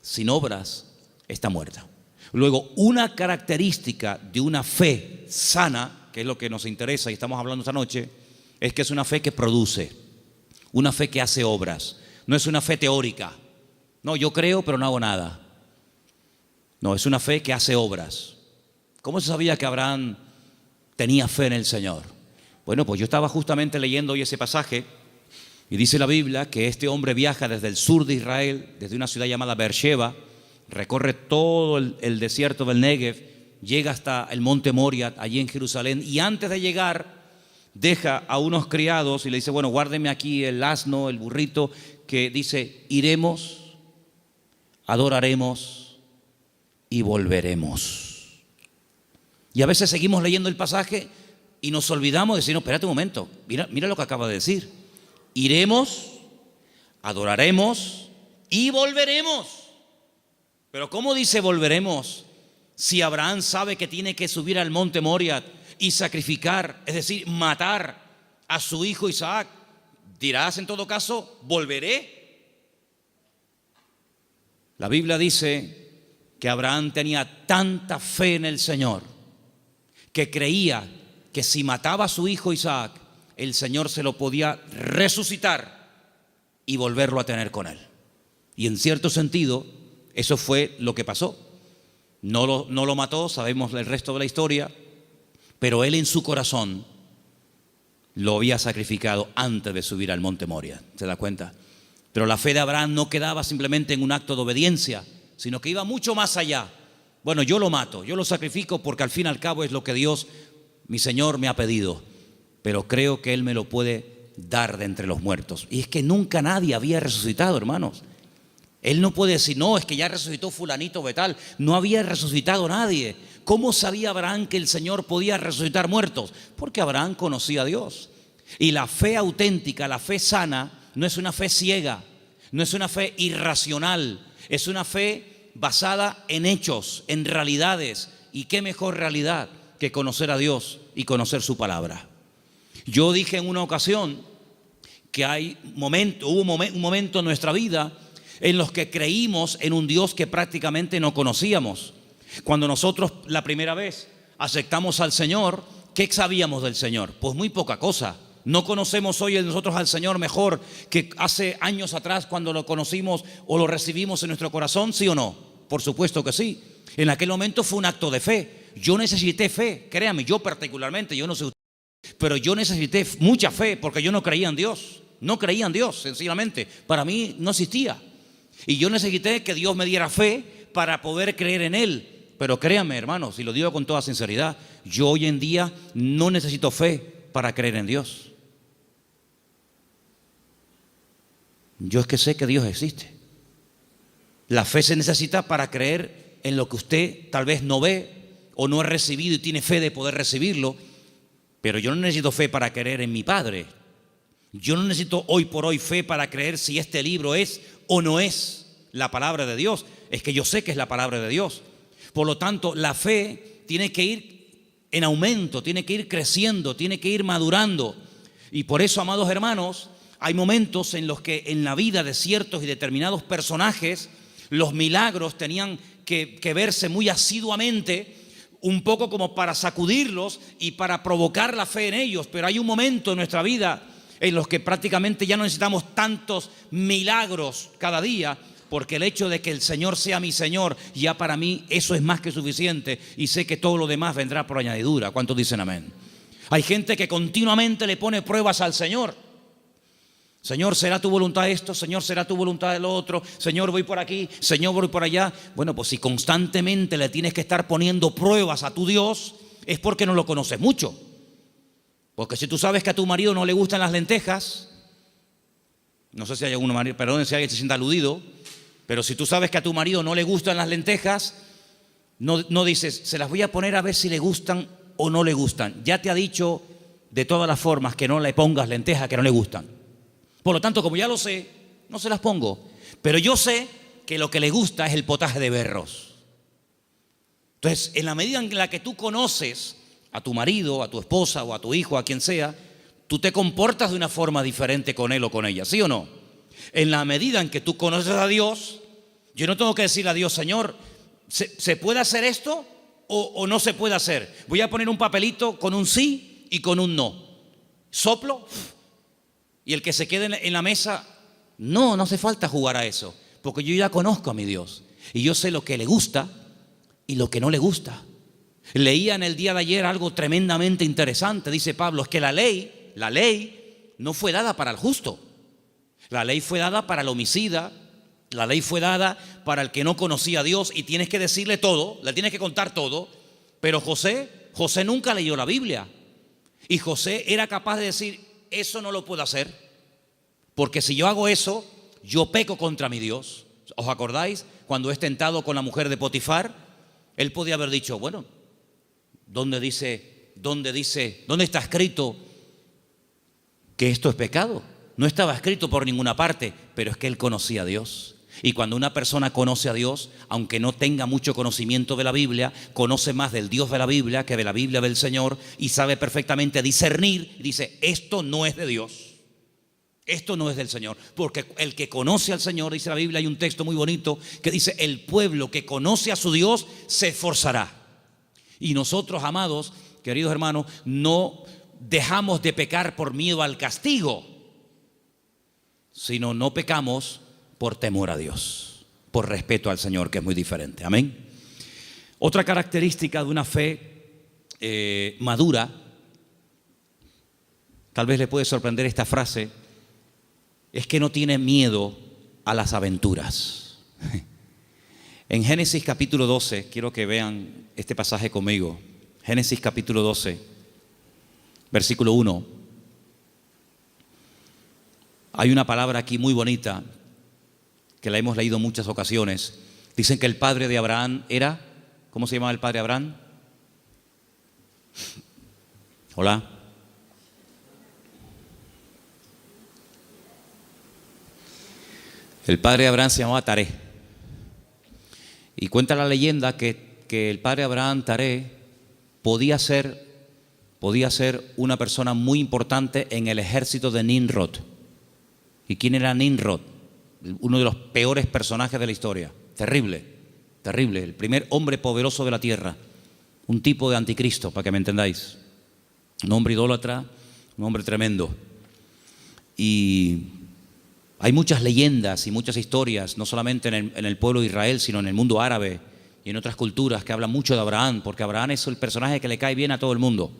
sin obras está muerta. Luego, una característica de una fe sana, que es lo que nos interesa y estamos hablando esta noche, es que es una fe que produce, una fe que hace obras. No es una fe teórica. No, yo creo pero no hago nada. No, es una fe que hace obras. ¿Cómo se sabía que Abraham tenía fe en el Señor? Bueno, pues yo estaba justamente leyendo hoy ese pasaje y dice la Biblia que este hombre viaja desde el sur de Israel, desde una ciudad llamada Beersheba, recorre todo el desierto del Negev, llega hasta el monte Moria, allí en Jerusalén, y antes de llegar deja a unos criados y le dice, bueno, guárdeme aquí el asno, el burrito, que dice, iremos, adoraremos y volveremos. Y a veces seguimos leyendo el pasaje y nos olvidamos de decir, no, espérate un momento, mira lo que acaba de decir. Iremos, adoraremos y volveremos. Pero ¿cómo dice volveremos si Abraham sabe que tiene que subir al monte Moria y sacrificar, es decir, matar a su hijo Isaac? Dirás en todo caso, volveré. La Biblia dice que Abraham tenía tanta fe en el Señor que creía que si mataba a su hijo Isaac, el Señor se lo podía resucitar y volverlo a tener con él. Y en cierto sentido, eso fue lo que pasó. No lo mató, sabemos el resto de la historia, pero él en su corazón lo había sacrificado antes de subir al monte Moria. ¿Se da cuenta? Pero la fe de Abraham no quedaba simplemente en un acto de obediencia, sino que iba mucho más allá. Bueno, yo lo mato, yo lo sacrifico porque al fin y al cabo es lo que Dios, mi Señor, me ha pedido. Pero creo que Él me lo puede dar de entre los muertos. Y es que nunca nadie había resucitado, hermanos. Él no puede decir, no, es que ya resucitó fulanito de tal. No había resucitado nadie. ¿Cómo sabía Abraham que el Señor podía resucitar muertos? Porque Abraham conocía a Dios. Y la fe auténtica, la fe sana, no es una fe ciega, no es una fe irracional, es una fe basada en hechos, en realidades. ¿Y qué mejor realidad que conocer a Dios y conocer su palabra? Yo dije en una ocasión que hubo un momento en nuestra vida en los que creímos en un Dios que prácticamente no conocíamos. Cuando nosotros la primera vez aceptamos al Señor, ¿qué sabíamos del Señor? Pues muy poca cosa. No conocemos hoy nosotros al Señor mejor que hace años atrás cuando lo conocimos o lo recibimos en nuestro corazón, ¿sí o no? Por supuesto que sí. En aquel momento fue un acto de fe. Yo necesité fe, créame, yo particularmente, yo no sé usted, pero yo necesité mucha fe porque yo no creía en Dios. No creía en Dios, sencillamente. Para mí no existía. Y yo necesité que Dios me diera fe para poder creer en Él. Pero créanme, hermanos, y lo digo con toda sinceridad, yo hoy en día no necesito fe para creer en Dios. Yo es que sé que Dios existe. La fe se necesita para creer en lo que usted tal vez no ve o no ha recibido y tiene fe de poder recibirlo. Pero yo no necesito fe para creer en mi Padre. Yo no necesito hoy por hoy fe para creer si este libro es o no es la palabra de Dios. Es que yo sé que es la palabra de Dios. Por lo tanto, la fe tiene que ir en aumento, tiene que ir creciendo, tiene que ir madurando. Y por eso, amados hermanos, hay momentos en los que en la vida de ciertos y determinados personajes los milagros tenían que verse muy asiduamente, un poco como para sacudirlos y para provocar la fe en ellos. Pero hay un momento en nuestra vida en los que prácticamente ya no necesitamos tantos milagros cada día, porque el hecho de que el Señor sea mi Señor, ya para mí eso es más que suficiente, y sé que todo lo demás vendrá por añadidura. ¿Cuántos dicen amén? Hay gente que continuamente le pone pruebas al Señor. Señor, ¿será tu voluntad esto? Señor, ¿será tu voluntad lo otro? Señor, voy por aquí, Señor, voy por allá. Bueno, pues si constantemente le tienes que estar poniendo pruebas a tu Dios, es porque no lo conoces mucho. Porque si tú sabes que a tu marido no le gustan las lentejas, no sé si hay algún marido, perdón si alguien se sienta aludido, pero si tú sabes que a tu marido no le gustan las lentejas, no dices, se las voy a poner a ver si le gustan o no le gustan. Ya te ha dicho de todas las formas que no le pongas lentejas que no le gustan. Por lo tanto, como ya lo sé, no se las pongo. Pero yo sé que lo que le gusta es el potaje de berros. Entonces, en la medida en la que tú conoces a tu marido, a tu esposa o a tu hijo, a quien sea, tú te comportas de una forma diferente con él o con ella, ¿sí o no? En la medida en que tú conoces a Dios, yo no tengo que decirle a Dios, Señor, ¿se puede hacer esto o no se puede hacer? Voy a poner un papelito con un sí y con un no. Soplo y el que se quede en la mesa, no hace falta jugar a eso, porque yo ya conozco a mi Dios y yo sé lo que le gusta y lo que no le gusta. Leía en el día de ayer algo tremendamente interesante. Dice Pablo, es que la ley no fue dada para el justo. La ley fue dada para el homicida, la ley fue dada para el que no conocía a Dios, y tienes que decirle todo, le tienes que contar todo. Pero José nunca leyó la Biblia, y José era capaz de decir, eso no lo puedo hacer, porque si yo hago eso, yo peco contra mi Dios. ¿Os acordáis? Cuando es tentado con la mujer de Potifar, él podía haber dicho, bueno, ¿dónde está escrito que esto es pecado? No estaba escrito por ninguna parte, pero es que él conocía a Dios. Y cuando una persona conoce a Dios, aunque no tenga mucho conocimiento de la Biblia, conoce más del Dios de la Biblia que de la Biblia del Señor, y sabe perfectamente discernir, y dice, esto no es de Dios, esto no es del Señor. Porque el que conoce al Señor, dice la Biblia, hay un texto muy bonito que dice, el pueblo que conoce a su Dios se esforzará. Y nosotros, amados, queridos hermanos, no dejamos de pecar por miedo al castigo, sino no pecamos por temor a Dios, por respeto al Señor, que es muy diferente. Amén. Otra característica de una fe madura, tal vez le puede sorprender esta frase, es que no tiene miedo a las aventuras. En Génesis capítulo 12, quiero que vean este pasaje conmigo. Génesis capítulo 12, versículo 1. Hay una palabra aquí muy bonita que la hemos leído en muchas ocasiones. Dicen que el padre de Abraham era, ¿cómo se llamaba el padre de Abraham? Hola. El padre de Abraham se llamaba Taré. Y cuenta la leyenda que el padre Abraham, Taré, podía ser una persona muy importante en el ejército de Nimrod. ¿Y quién era Nimrod? Uno de los peores personajes de la historia. Terrible, terrible. El primer hombre poderoso de la tierra. Un tipo de anticristo, para que me entendáis. Un hombre idólatra, un hombre tremendo. Y hay muchas leyendas y muchas historias, no solamente en el pueblo de Israel, sino en el mundo árabe y en otras culturas, que hablan mucho de Abraham, porque Abraham es el personaje que le cae bien a todo el mundo.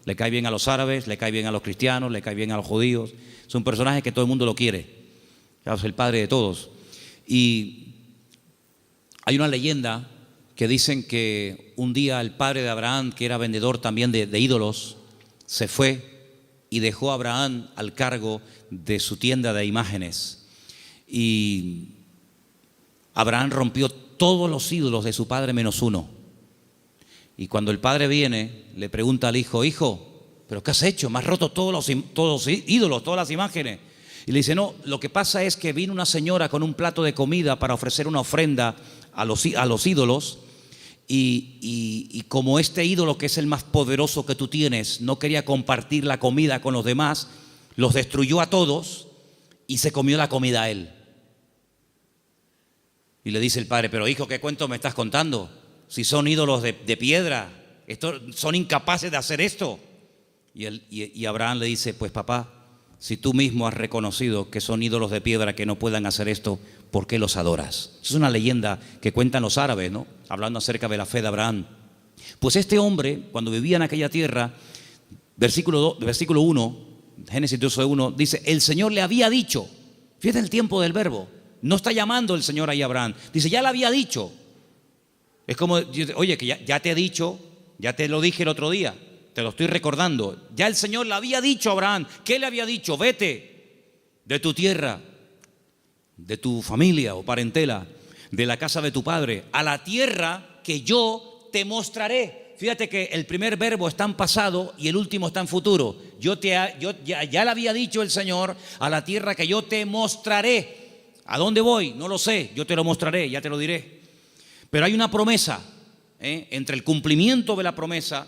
Le cae bien a los árabes, le cae bien a los cristianos, le cae bien a los judíos. Es un personaje que todo el mundo lo quiere. Es el padre de todos. Y hay una leyenda que dicen que un día el padre de Abraham, que era vendedor también de ídolos, se fue y dejó a Abraham al cargo de su tienda de imágenes. y Abraham rompió todos los ídolos de su padre menos uno. Y cuando el padre viene, le pregunta al hijo: hijo, ¿pero qué has hecho? Me has roto todos los ídolos, todas las imágenes. Y le dice: no, lo que pasa es que vino una señora con un plato de comida para ofrecer una ofrenda a los ídolos, y como este ídolo, que es el más poderoso que tú tienes, no quería compartir la comida con los demás, los destruyó a todos y se comió la comida a él. Y le dice el padre: pero hijo, ¿qué cuento me estás contando? Si son ídolos de piedra, son incapaces de hacer esto. Y Abraham le dice: pues papá, si tú mismo has reconocido que son ídolos de piedra que no puedan hacer esto, ¿por qué los adoras? Es una leyenda que cuentan los árabes, ¿no? Hablando acerca de la fe de Abraham. Pues este hombre, cuando vivía en aquella tierra, versículo 1, Génesis 12:1, dice: el Señor le había dicho. Fíjate el tiempo del verbo. No está llamando el Señor ahí a Abraham. Dice: ya le había dicho. Es como: oye, que ya te he dicho, ya te lo dije el otro día, te lo estoy recordando. Ya el Señor le había dicho a Abraham. ¿Qué le había dicho? Vete de tu tierra, de tu familia o parentela, de la casa de tu padre, a la tierra que yo te mostraré. Fíjate que el primer verbo está en pasado y el último está en futuro. Ya le había dicho el Señor: a la tierra que yo te mostraré. ¿A dónde voy? No lo sé, yo te lo mostraré, ya te lo diré. Pero hay una promesa, entre el cumplimiento de la promesa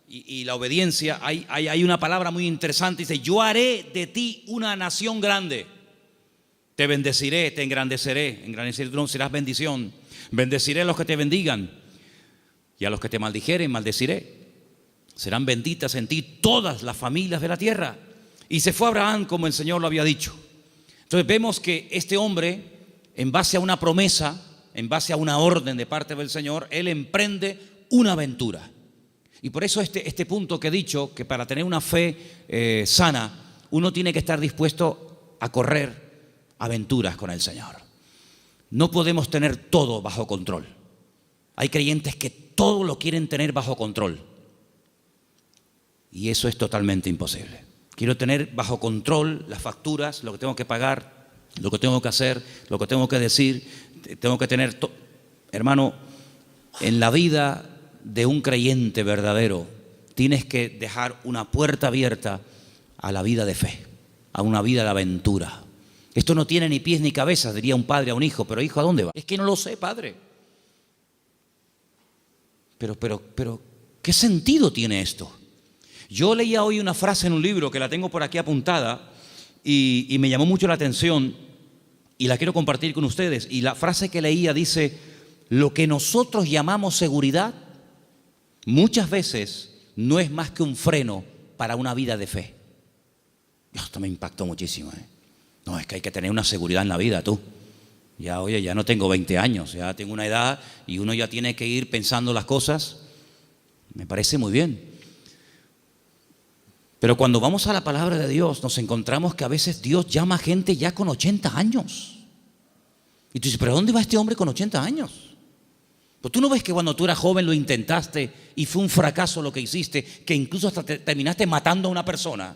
y la obediencia, hay una palabra muy interesante. Dice: yo haré de ti una nación grande. Te bendeciré, te engrandeceré serás bendición. Bendeciré a los que te bendigan, y a los que te maldijeren, maldeciré. Serán benditas en ti todas las familias de la tierra. Y se fue Abraham como el Señor lo había dicho. Entonces vemos que este hombre, en base a una promesa, en base a una orden de parte del Señor, él emprende una aventura. Y por eso este punto que he dicho, que para tener una fe sana, uno tiene que estar dispuesto a correr aventuras con el Señor. No podemos tener todo bajo control. Hay creyentes que todo lo quieren tener bajo control, y eso es totalmente imposible. Quiero tener bajo control las facturas, lo que tengo que pagar, lo que tengo que hacer, lo que tengo que decir. Tengo que tener hermano, en la vida de un creyente verdadero tienes que dejar una puerta abierta a la vida de fe, a una vida de aventura. Esto no tiene ni pies ni cabeza, diría un padre a un hijo. Pero hijo, ¿a dónde va? Es que no lo sé, padre. Pero ¿qué sentido tiene esto? Yo leía hoy una frase en un libro que la tengo por aquí apuntada y me llamó mucho la atención y la quiero compartir con ustedes. Y la frase que leía dice: lo que nosotros llamamos seguridad muchas veces no es más que un freno para una vida de fe. Esto me impactó muchísimo. No, es que hay que tener una seguridad en la vida, tú. Ya no tengo 20 años, ya tengo una edad y uno ya tiene que ir pensando las cosas. Me parece muy bien. Pero cuando vamos a la palabra de Dios, nos encontramos que a veces Dios llama a gente ya con 80 años. Y tú dices: ¿pero dónde va este hombre con 80 años? Pues tú no ves que cuando tú eras joven lo intentaste y fue un fracaso lo que hiciste, que incluso hasta terminaste matando a una persona.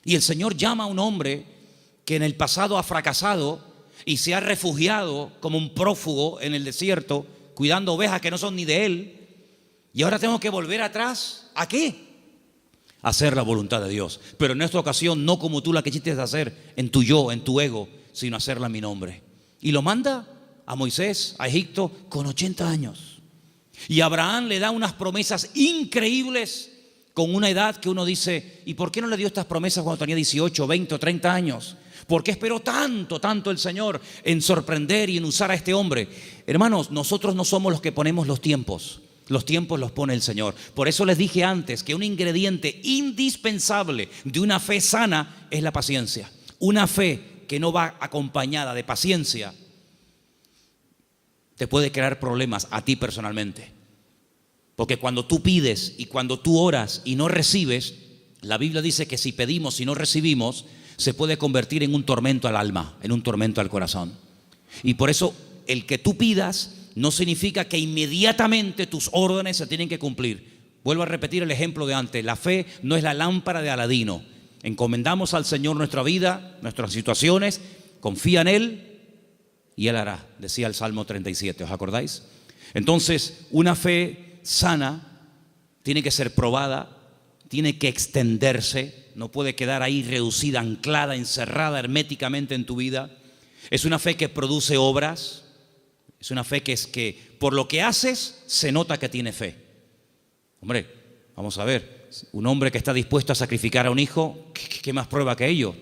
Y el Señor llama a un hombre que en el pasado ha fracasado y se ha refugiado como un prófugo en el desierto, cuidando ovejas que no son ni de él. Y ahora tengo que volver atrás. ¿A qué? Hacer la voluntad de Dios. Pero en esta ocasión no como tú la quisiste hacer, en tu yo, en tu ego, sino hacerla en mi nombre. Y lo manda a Moisés a Egipto con 80 años. Y Abraham le da unas promesas increíbles con una edad que uno dice: ¿y por qué no le dio estas promesas cuando tenía 18, 20 o 30 años? ¿Por qué esperó tanto el Señor en sorprender y en usar a este hombre? Hermanos, nosotros no somos los que ponemos los tiempos. Los tiempos los pone el Señor. Por eso les dije antes que un ingrediente indispensable de una fe sana es la paciencia. Una fe que no va acompañada de paciencia te puede crear problemas a ti personalmente. Porque cuando tú pides y cuando tú oras y no recibes, la Biblia dice que si pedimos y no recibimos, se puede convertir en un tormento al alma, en un tormento al corazón. Y por eso el que tú pidas no significa que inmediatamente tus órdenes se tienen que cumplir. Vuelvo a repetir el ejemplo de antes. La fe no es la lámpara de Aladino. Encomendamos al Señor nuestra vida, nuestras situaciones, confía en Él y Él hará, decía el Salmo 37, ¿os acordáis? Entonces, una fe sana tiene que ser probada, tiene que extenderse, no puede quedar ahí reducida, anclada, encerrada herméticamente en tu vida. Es una fe que produce obras, es una fe que es que por lo que haces se nota que tiene fe. Hombre, vamos a ver, un hombre que está dispuesto a sacrificar a un hijo, ¿qué más prueba que ello?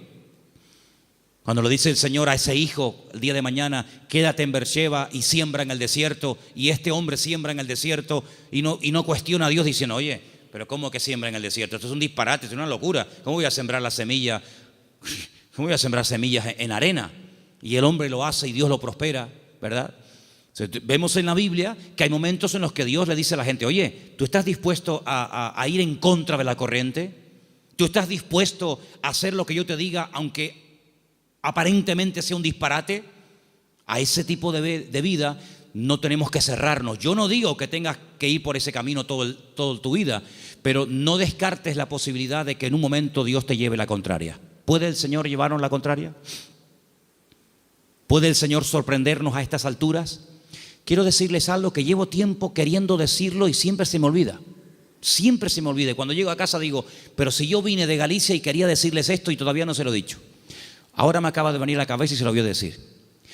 Cuando le dice el Señor a ese hijo el día de mañana, quédate en Beersheba y siembra en el desierto, y este hombre siembra en el desierto y no cuestiona a Dios diciendo, oye, pero ¿cómo que siembra en el desierto? Esto es un disparate, es una locura. ¿Cómo voy a sembrar la semilla? ¿Cómo voy a sembrar semillas en arena? Y el hombre lo hace y Dios lo prospera, ¿verdad? Vemos en la Biblia que hay momentos en los que Dios le dice a la gente, oye, ¿tú estás dispuesto a ir en contra de la corriente? ¿Tú estás dispuesto a hacer lo que yo te diga aunque aparentemente sea un disparate? A ese tipo de vida no tenemos que cerrarnos. Yo no digo que tengas que ir por ese camino toda tu vida, pero no descartes la posibilidad de que en un momento Dios te lleve la contraria. ¿Puede el Señor llevarnos la contraria? ¿Puede el Señor sorprendernos a estas alturas? Quiero decirles algo que llevo tiempo queriendo decirlo y siempre se me olvida. Siempre se me olvida. Cuando llego a casa digo, pero si yo vine de Galicia y quería decirles esto y todavía no se lo he dicho. Ahora me acaba de venir a la cabeza y se lo voy a decir.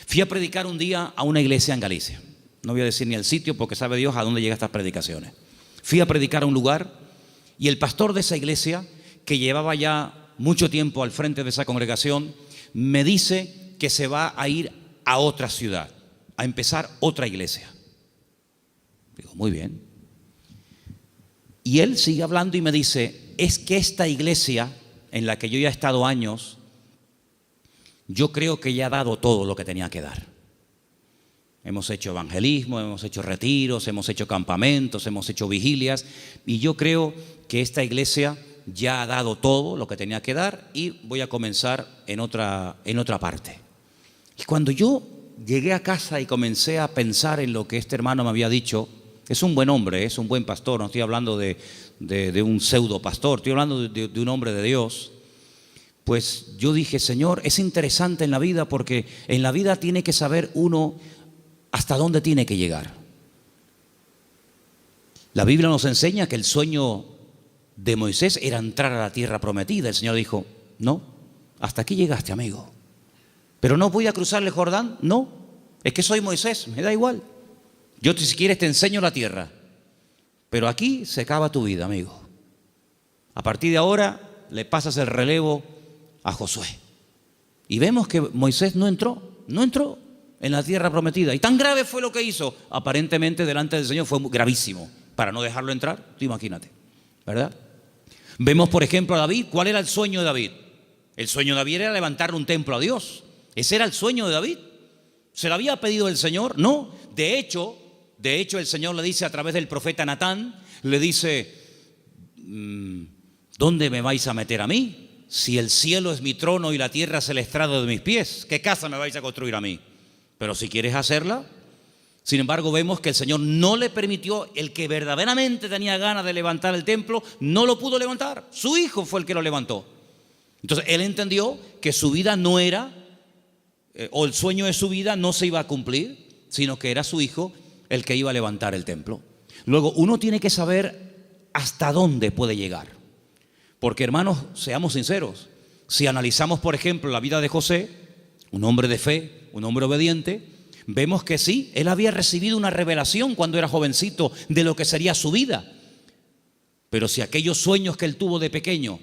Fui a predicar un día a una iglesia en Galicia. No voy a decir ni el sitio porque sabe Dios a dónde llegan estas predicaciones. Fui a predicar a un lugar y el pastor de esa iglesia, que llevaba ya mucho tiempo al frente de esa congregación, me dice que se va a ir a otra ciudad, a empezar otra iglesia. Digo, muy bien. Y él sigue hablando y me dice, es que esta iglesia en la que yo ya he estado años, yo creo que ya ha dado todo lo que tenía que dar. Hemos hecho evangelismo, hemos hecho retiros, hemos hecho campamentos, hemos hecho vigilias, y yo creo que esta iglesia ya ha dado todo lo que tenía que dar y voy a comenzar en otra parte. Y cuando yo llegué a casa y comencé a pensar en lo que este hermano me había dicho, es un buen hombre, es un buen pastor, no estoy hablando de un pseudo pastor, estoy hablando de un hombre de Dios. Pues yo dije, Señor, es interesante en la vida porque en la vida tiene que saber uno hasta dónde tiene que llegar. La Biblia nos enseña que el sueño de Moisés era entrar a la tierra prometida. El Señor dijo, no, hasta aquí llegaste, amigo. Pero no voy a cruzar el Jordán, no, es que soy Moisés, me da igual. Yo si quieres te enseño la tierra, pero aquí se acaba tu vida, amigo. A partir de ahora le pasas el relevo a Josué. Y vemos que Moisés no entró en la tierra prometida. Y tan grave fue lo que hizo, aparentemente delante del Señor fue gravísimo, para no dejarlo entrar, tú imagínate, ¿verdad? Vemos por ejemplo a David. ¿Cuál era el sueño de David? El sueño de David era levantarle un templo a Dios. Ese era el sueño de David. ¿Se lo había pedido el Señor? No. De hecho el Señor le dice a través del profeta Natán, le dice, ¿dónde me vais a meter a mí? Si el cielo es mi trono y la tierra es el estrado de mis pies, ¿qué casa me vais a construir a mí? Pero si quieres hacerla. Sin embargo, vemos que el Señor no le permitió. El que verdaderamente tenía ganas de levantar el templo no lo pudo levantar. Su hijo fue el que lo levantó. Entonces él entendió que su vida no era, o el sueño de su vida no se iba a cumplir, sino que era su hijo el que iba a levantar el templo. Luego uno tiene que saber hasta dónde puede llegar. Porque hermanos, seamos sinceros, si analizamos por ejemplo la vida de José, un hombre de fe, un hombre obediente, vemos que sí, él había recibido una revelación cuando era jovencito de lo que sería su vida. Pero si aquellos sueños que él tuvo de pequeño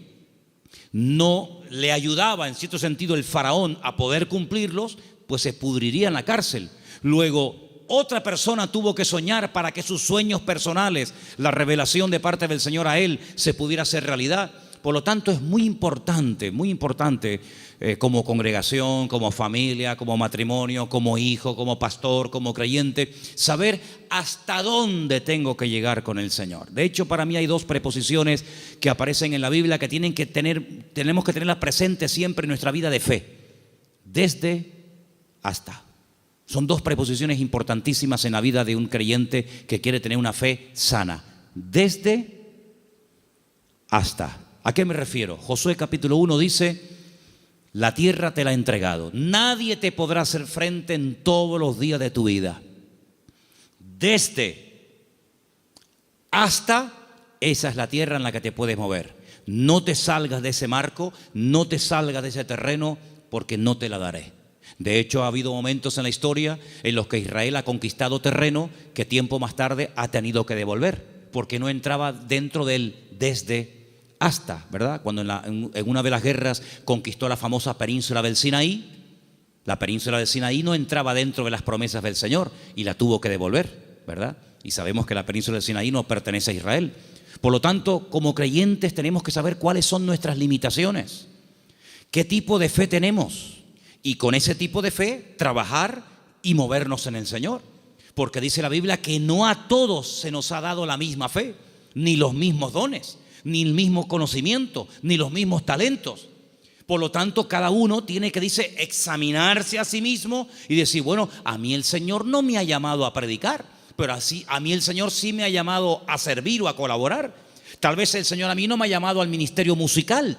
no le ayudaba en cierto sentido el faraón a poder cumplirlos, pues se pudriría en la cárcel. Luego otra persona tuvo que soñar para que sus sueños personales, la revelación de parte del Señor a él, se pudiera hacer realidad. Por lo tanto es muy importante como congregación, como familia, como matrimonio, como hijo, como pastor, como creyente, saber hasta dónde tengo que llegar con el Señor. De hecho, para mí hay dos preposiciones que aparecen en la Biblia que tenemos que tenerlas presentes siempre en nuestra vida de fe. Desde, hasta. Son dos preposiciones importantísimas en la vida de un creyente que quiere tener una fe sana. Desde, hasta. ¿A qué me refiero? Josué capítulo 1 dice La tierra te la ha entregado. Nadie te podrá hacer frente en todos los días de tu vida. Desde hasta, esa es la tierra en la que te puedes mover. No te salgas de ese marco, no te salgas de ese terreno, porque no te la daré. De hecho, ha habido momentos en la historia en los que Israel ha conquistado terreno que tiempo más tarde ha tenido que devolver, porque no entraba dentro del desde hasta, ¿verdad? Cuando en una de las guerras conquistó la famosa península del Sinaí, la península del Sinaí no entraba dentro de las promesas del Señor y la tuvo que devolver, ¿verdad? Y sabemos que la península del Sinaí no pertenece a Israel. Por lo tanto, como creyentes tenemos que saber cuáles son nuestras limitaciones, qué tipo de fe tenemos y con ese tipo de fe trabajar y movernos en el Señor. Porque dice la Biblia que no a todos se nos ha dado la misma fe, ni los mismos dones, ni el mismo conocimiento, ni los mismos talentos. Por lo tanto, cada uno tiene que, dice, examinarse a sí mismo y decir, bueno, a mí el Señor no me ha llamado a predicar, pero así a mí el Señor sí me ha llamado a servir o a colaborar. Tal vez el Señor a mí no me ha llamado al ministerio musical,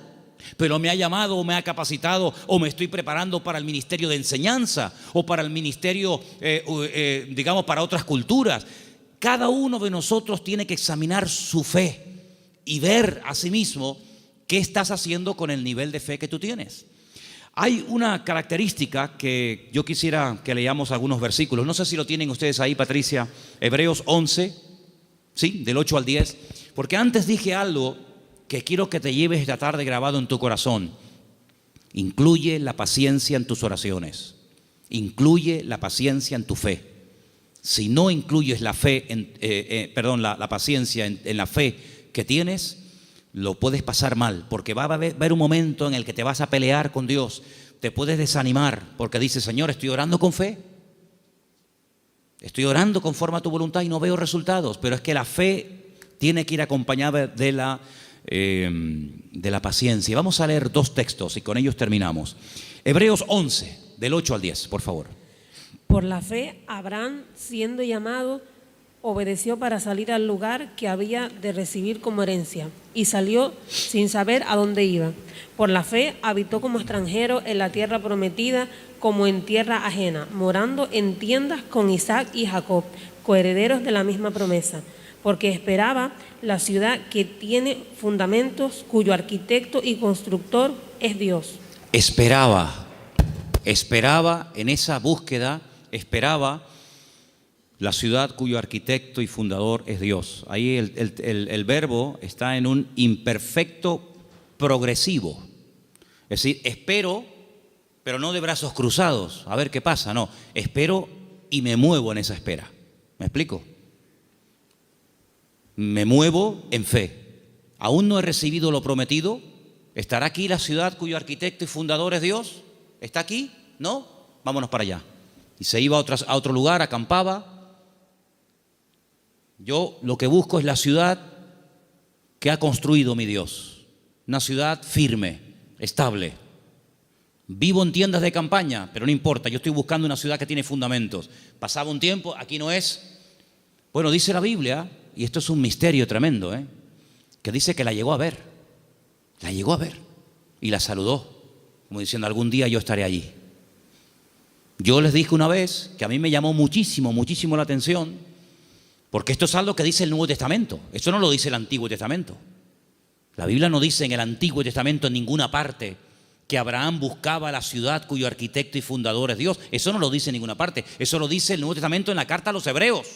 pero me ha llamado o me ha capacitado o me estoy preparando para el ministerio de enseñanza o para el ministerio, digamos, para otras culturas. Cada uno de nosotros tiene que examinar su fe y ver a sí mismo qué estás haciendo con el nivel de fe que tú tienes. Hay una característica que yo quisiera que leamos algunos versículos. No sé si lo tienen ustedes ahí, Patricia. Hebreos 11, ¿sí? Del 8 al 10. Porque antes dije algo que quiero que te lleves esta tarde grabado en tu corazón. Incluye la paciencia en tus oraciones. Incluye la paciencia en tu fe. Si no incluyes la fe, la paciencia en la fe que tienes, lo puedes pasar mal, porque va a haber un momento en el que te vas a pelear con Dios, te puedes desanimar, porque dices, Señor, estoy orando con fe, estoy orando conforme a tu voluntad y no veo resultados, pero es que la fe tiene que ir acompañada de la paciencia. Vamos a leer dos textos y con ellos terminamos. Hebreos 11, del 8 al 10, por favor. Por la fe, Abraham, siendo llamado, obedeció para salir al lugar que había de recibir como herencia y salió sin saber a dónde iba. Por la fe habitó como extranjero en la tierra prometida, como en tierra ajena, morando en tiendas con Isaac y Jacob, coherederos de la misma promesa, porque esperaba la ciudad que tiene fundamentos, cuyo arquitecto y constructor es Dios. Esperaba en esa búsqueda, esperaba la ciudad cuyo arquitecto y fundador es Dios. Ahí el verbo está en un imperfecto progresivo. Es decir, espero, pero no de brazos cruzados, a ver qué pasa. No, espero y me muevo en esa espera. ¿Me explico? Me muevo en fe. Aún no he recibido lo prometido. ¿Estará aquí la ciudad cuyo arquitecto y fundador es Dios? ¿Está aquí? ¿No? Vámonos para allá. Y se iba a otro lugar, acampaba. Yo lo que busco es la ciudad que ha construido mi Dios, una ciudad firme, estable. Vivo en tiendas de campaña, pero no importa, yo estoy buscando una ciudad que tiene fundamentos. Pasaba un tiempo, aquí no es. Bueno, dice la Biblia, y esto es un misterio tremendo, que dice que la llegó a ver y la saludó, como diciendo, algún día yo estaré allí. Yo les dije una vez que a mí me llamó muchísimo la atención, porque esto es algo que dice el Nuevo Testamento. Esto no lo dice el Antiguo Testamento. La Biblia no dice en el Antiguo Testamento en ninguna parte que Abraham buscaba la ciudad cuyo arquitecto y fundador es Dios. Eso no lo dice en ninguna parte. Eso lo dice el Nuevo Testamento en la carta a los Hebreos.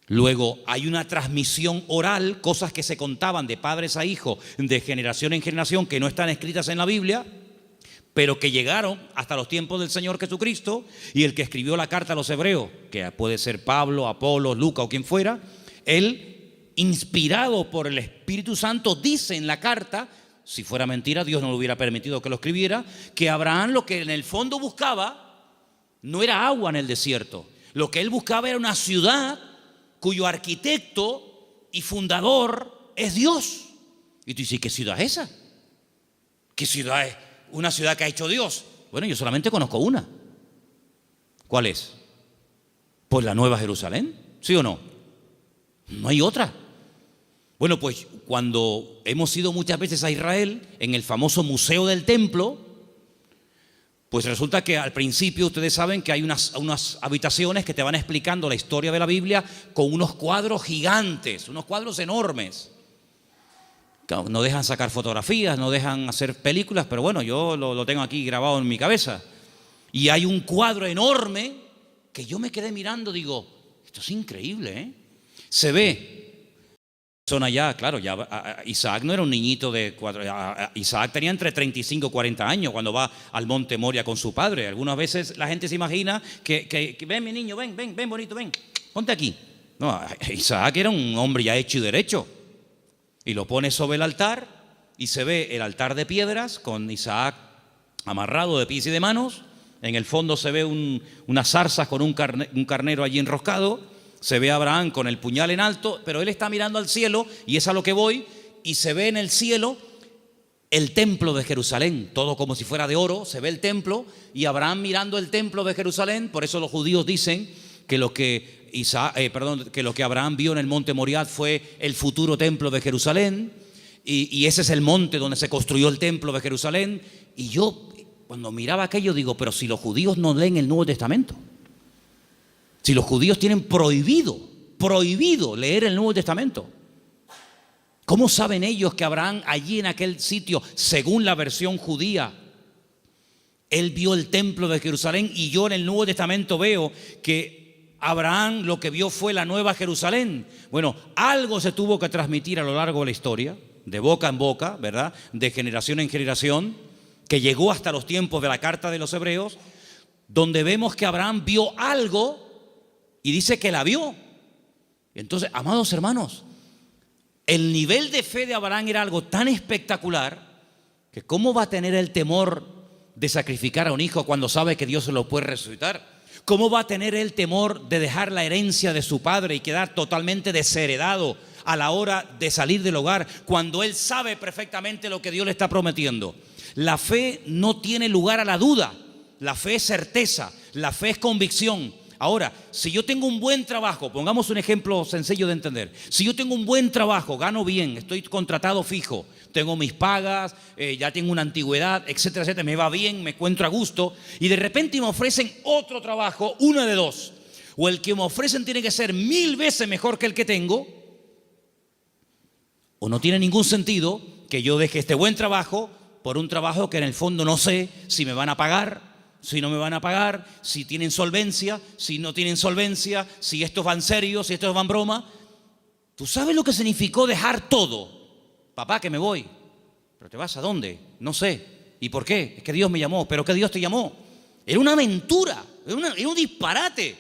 Luego hay una transmisión oral, cosas que se contaban de padres a hijos, de generación en generación, que no están escritas en la Biblia, pero que llegaron hasta los tiempos del Señor Jesucristo, y el que escribió la carta a los Hebreos, que puede ser Pablo, Apolo, Lucas o quien fuera, él, inspirado por el Espíritu Santo, dice en la carta, si fuera mentira, Dios no le hubiera permitido que lo escribiera, que Abraham lo que en el fondo buscaba no era agua en el desierto, lo que él buscaba era una ciudad cuyo arquitecto y fundador es Dios. Y tú dices, ¿qué ciudad es esa? ¿Qué ciudad es? Una ciudad que ha hecho Dios. Bueno, yo solamente conozco una. ¿Cuál es? Pues la Nueva Jerusalén, ¿sí o no? No hay otra. Bueno, pues cuando hemos ido muchas veces a Israel, en el famoso Museo del Templo, pues resulta que al principio ustedes saben que hay unas habitaciones que te van explicando la historia de la Biblia con unos cuadros gigantes, unos cuadros enormes. No dejan sacar fotografías, no dejan hacer películas, pero bueno, yo lo tengo aquí grabado en mi cabeza. Y hay un cuadro enorme que yo me quedé mirando, digo, esto es increíble, ¿eh? Se ve. Son allá, claro, ya Isaac no era un niñito de 4, Isaac tenía entre 35 y 40 años cuando va al monte Moria con su padre. Algunas veces la gente se imagina que ven mi niño, ven bonito, ven, ponte aquí. No, Isaac era un hombre ya hecho y derecho. Y lo pone sobre el altar y se ve el altar de piedras con Isaac amarrado de pies y de manos. En el fondo se ve unas zarzas con un carnero allí enroscado. Se ve a Abraham con el puñal en alto, pero él está mirando al cielo y es a lo que voy, y se ve en el cielo el templo de Jerusalén, todo como si fuera de oro, se ve el templo y Abraham mirando el templo de Jerusalén. Por eso los judíos dicen que lo que Abraham vio en el monte Moriah fue el futuro templo de Jerusalén, y ese es el monte donde se construyó el templo de Jerusalén. Y yo cuando miraba aquello digo, pero si los judíos no leen el Nuevo Testamento, si los judíos tienen prohibido leer el Nuevo Testamento, ¿cómo saben ellos que Abraham allí en aquel sitio, según la versión judía, él vio el templo de Jerusalén? Y yo en el Nuevo Testamento veo que Abraham lo que vio fue la nueva Jerusalén. Bueno, algo se tuvo que transmitir a lo largo de la historia, de boca en boca, ¿verdad? De generación en generación, que llegó hasta los tiempos de la carta de los Hebreos, donde vemos que Abraham vio algo y dice que la vio. Entonces, amados hermanos, el nivel de fe de Abraham era algo tan espectacular que ¿cómo va a tener el temor de sacrificar a un hijo cuando sabe que Dios se lo puede resucitar? ¿Cómo va a tener el temor de dejar la herencia de su padre y quedar totalmente desheredado a la hora de salir del hogar cuando él sabe perfectamente lo que Dios le está prometiendo? La fe no tiene lugar a la duda, la fe es certeza, la fe es convicción. Ahora, si yo tengo un buen trabajo, pongamos un ejemplo sencillo de entender. Si yo tengo un buen trabajo, gano bien, estoy contratado fijo, tengo mis pagas, ya tengo una antigüedad, etcétera, etcétera, me va bien, me encuentro a gusto, y de repente me ofrecen otro trabajo, una de dos. O el que me ofrecen tiene que ser 1000 veces mejor que el que tengo, o no tiene ningún sentido que yo deje este buen trabajo por un trabajo que en el fondo no sé si me van a pagar, si no me van a pagar, si tienen solvencia, si no tienen solvencia, si estos van serios, si estos van broma. ¿Tú sabes lo que significó dejar todo? Papá, que me voy. ¿Pero te vas a dónde? No sé. ¿Y por qué? Es que Dios me llamó. ¿Pero qué Dios te llamó? Era una aventura, era un disparate.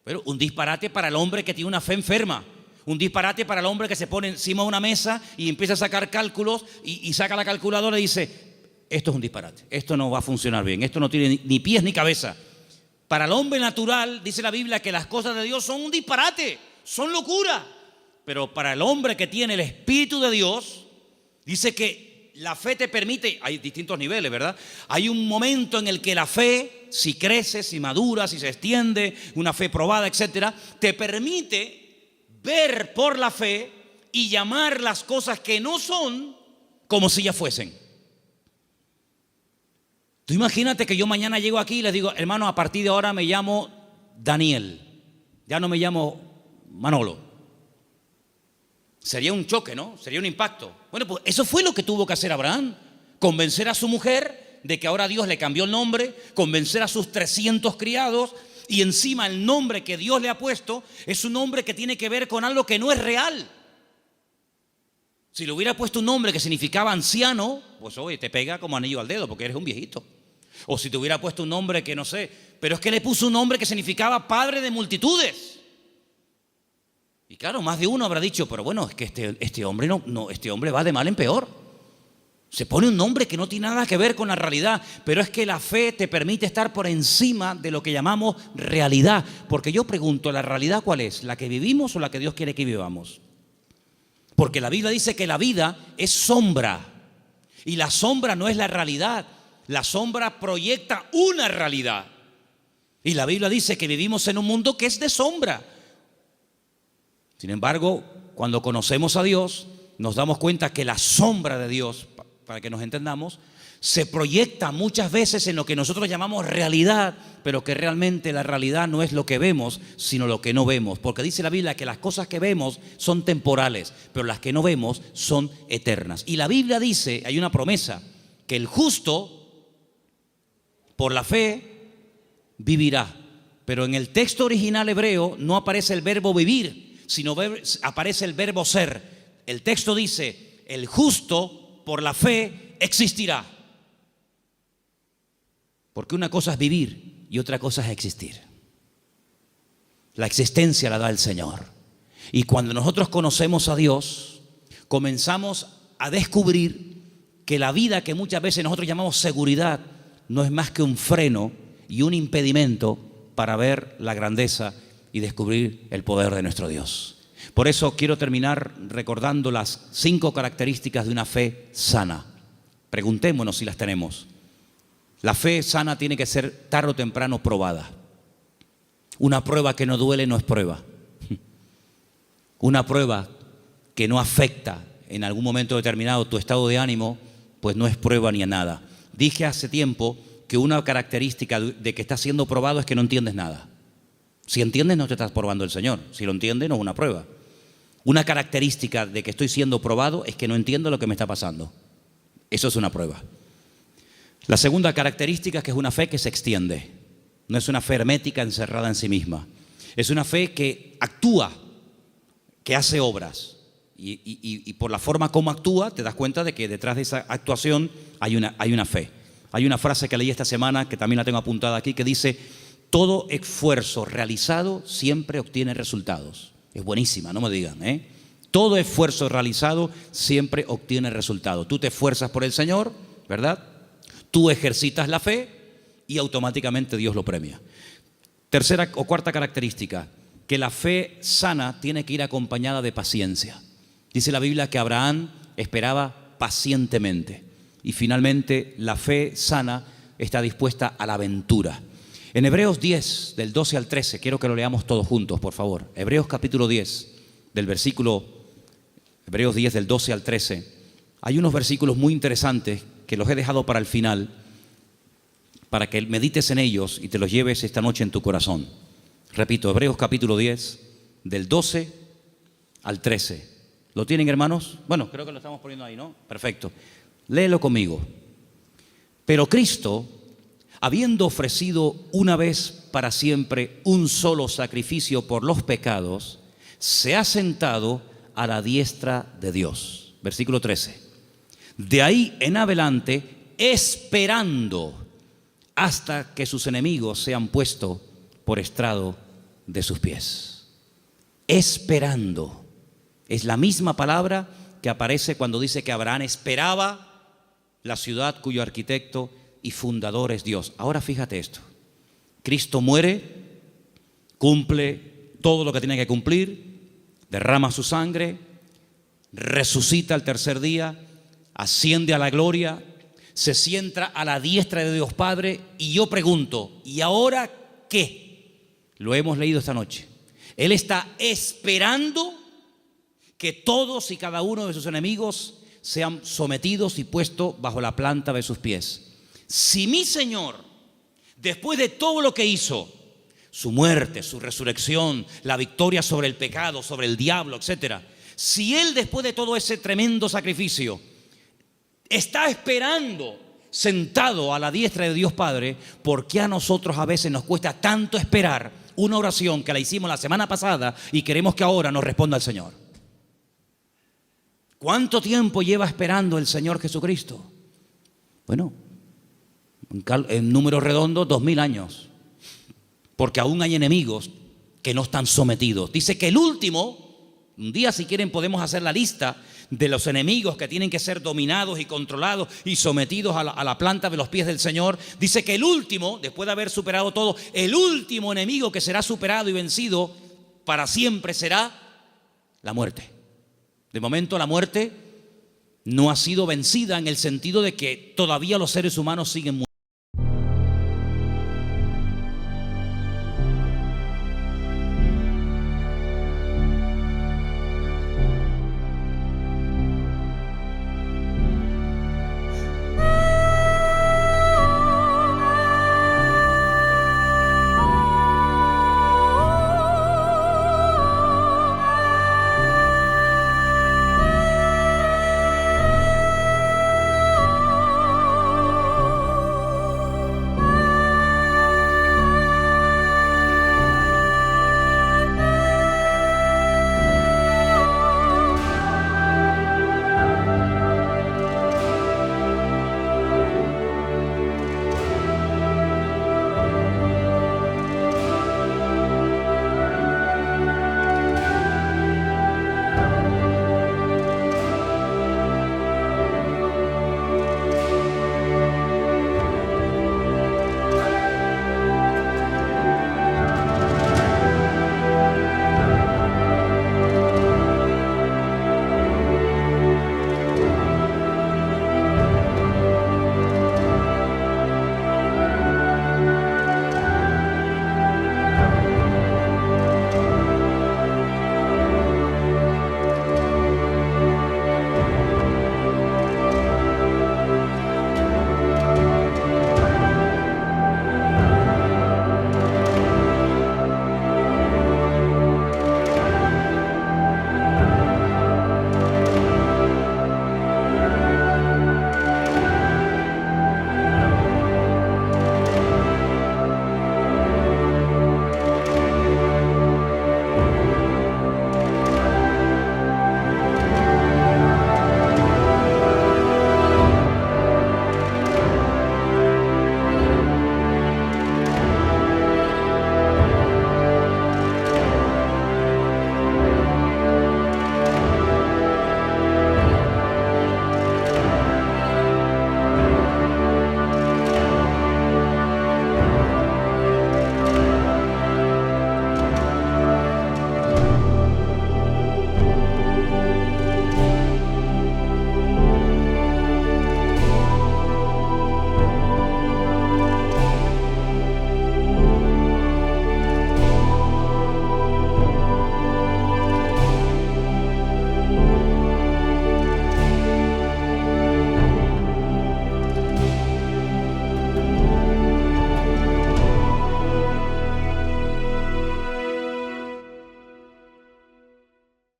Pero un disparate para el hombre que tiene una fe enferma. Un disparate para el hombre que se pone encima de una mesa y empieza a sacar cálculos y saca la calculadora y dice, esto es un disparate, esto no va a funcionar bien, esto no tiene ni pies ni cabeza. Para el hombre natural, dice la Biblia, que las cosas de Dios son un disparate, son locura. Pero para el hombre que tiene el Espíritu de Dios, dice que la fe te permite, hay distintos niveles, ¿verdad? Hay un momento en el que la fe, si crece, si madura, si se extiende, una fe probada, etcétera, te permite ver por la fe y llamar las cosas que no son como si ya fuesen. Tú imagínate que yo mañana llego aquí y les digo, hermano, a partir de ahora me llamo Daniel, ya no me llamo Manolo. Sería un choque, ¿no? Sería un impacto. Bueno, pues eso fue lo que tuvo que hacer Abraham, convencer a su mujer de que ahora Dios le cambió el nombre, convencer a sus 300 criados, y encima el nombre que Dios le ha puesto es un nombre que tiene que ver con algo que no es real. Si le hubiera puesto un nombre que significaba anciano, pues oye, te pega como anillo al dedo porque eres un viejito. O si te hubiera puesto un nombre que no sé, pero es que le puso un nombre que significaba padre de multitudes. Y claro, más de uno habrá dicho, pero bueno, es que este hombre este hombre va de mal en peor. Se pone un nombre que no tiene nada que ver con la realidad, pero es que la fe te permite estar por encima de lo que llamamos realidad. Porque yo pregunto, ¿la realidad cuál es? ¿La que vivimos o la que Dios quiere que vivamos? Porque la Biblia dice que la vida es sombra, y la sombra no es la realidad. La sombra proyecta una realidad. Y la Biblia dice que vivimos en un mundo que es de sombra. Sin embargo, cuando conocemos a Dios, nos damos cuenta que la sombra de Dios, para que nos entendamos, se proyecta muchas veces en lo que nosotros llamamos realidad, pero que realmente la realidad no es lo que vemos, sino lo que no vemos. Porque dice la Biblia que las cosas que vemos son temporales, pero las que no vemos son eternas. Y la Biblia dice, hay una promesa, que el justo, por la fe, vivirá. Pero en el texto original hebreo no aparece el verbo vivir, sino aparece el verbo ser. El texto dice, el justo, por la fe, existirá. Porque una cosa es vivir y otra cosa es existir. La existencia la da el Señor. Y cuando nosotros conocemos a Dios, comenzamos a descubrir que la vida que muchas veces nosotros llamamos seguridad no es más que un freno y un impedimento para ver la grandeza y descubrir el poder de nuestro Dios. Por eso quiero terminar recordando las 5 características de una fe sana. Preguntémonos si las tenemos. La fe sana tiene que ser tarde o temprano probada. Una prueba que no duele no es prueba. Una prueba que no afecta en algún momento determinado tu estado de ánimo, pues no es prueba ni a nada. Dije hace tiempo que una característica de que estás siendo probado es que no entiendes nada. Si entiendes, no te estás probando el Señor. Si lo entiendes, no es una prueba. Una característica de que estoy siendo probado es que no entiendo lo que me está pasando. Eso es una prueba. La segunda característica es que es una fe que se extiende. No es una fe hermética encerrada en sí misma. Es una fe que actúa, que hace obras. Y por la forma como actúa, te das cuenta de que detrás de esa actuación hay una fe. Hay una frase que leí esta semana, que también la tengo apuntada aquí, que dice: todo esfuerzo realizado siempre obtiene resultados. Es buenísima, no me digan, ¿eh? Todo esfuerzo realizado siempre obtiene resultados. Tú te esfuerzas por el Señor, ¿verdad? Tú ejercitas la fe y automáticamente Dios lo premia. Tercera o cuarta característica, que la fe sana tiene que ir acompañada de paciencia. Dice la Biblia que Abraham esperaba pacientemente. Y finalmente la fe sana está dispuesta a la aventura. En Hebreos 10, del 12 al 13, quiero que lo leamos todos juntos, por favor. Hebreos capítulo 10, Hebreos 10, del 12 al 13. Hay unos versículos muy interesantes que los he dejado para el final, para que medites en ellos y te los lleves esta noche en tu corazón. Repito, Hebreos capítulo 10, del 12 al 13. ¿Lo tienen, hermanos? Bueno, creo que lo estamos poniendo ahí, ¿no? Perfecto. Léelo conmigo. Pero Cristo, habiendo ofrecido una vez para siempre un solo sacrificio por los pecados, se ha sentado a la diestra de Dios. Versículo 13. De ahí en adelante, esperando hasta que sus enemigos sean puestos por estrado de sus pies. Esperando. Es la misma palabra que aparece cuando dice que Abraham esperaba la ciudad cuyo arquitecto y fundador es Dios. Ahora fíjate esto. Cristo muere, cumple todo lo que tiene que cumplir, derrama su sangre, resucita al tercer día, asciende a la gloria, se sienta a la diestra de Dios Padre. Y yo pregunto, ¿y ahora qué? Lo hemos leído esta noche. Él está esperando que todos y cada uno de sus enemigos sean sometidos y puestos bajo la planta de sus pies. Si mi Señor, después de todo lo que hizo, su muerte, su resurrección, la victoria sobre el pecado, sobre el diablo, etcétera, si Él, después de todo ese tremendo sacrificio, está esperando sentado a la diestra de Dios Padre, ¿por qué a nosotros a veces nos cuesta tanto esperar una oración que la hicimos la semana pasada y queremos que ahora nos responda el Señor? ¿Cuánto tiempo lleva esperando el Señor Jesucristo? Bueno, en número redondo, 2000 años. Porque aún hay enemigos que no están sometidos. Dice que el último, un día si quieren podemos hacer la lista de los enemigos que tienen que ser dominados y controlados y sometidos a la planta de los pies del Señor. Dice que el último, después de haber superado todo, el último enemigo que será superado y vencido para siempre será la muerte. De momento la muerte no ha sido vencida en el sentido de que todavía los seres humanos siguen muriendo.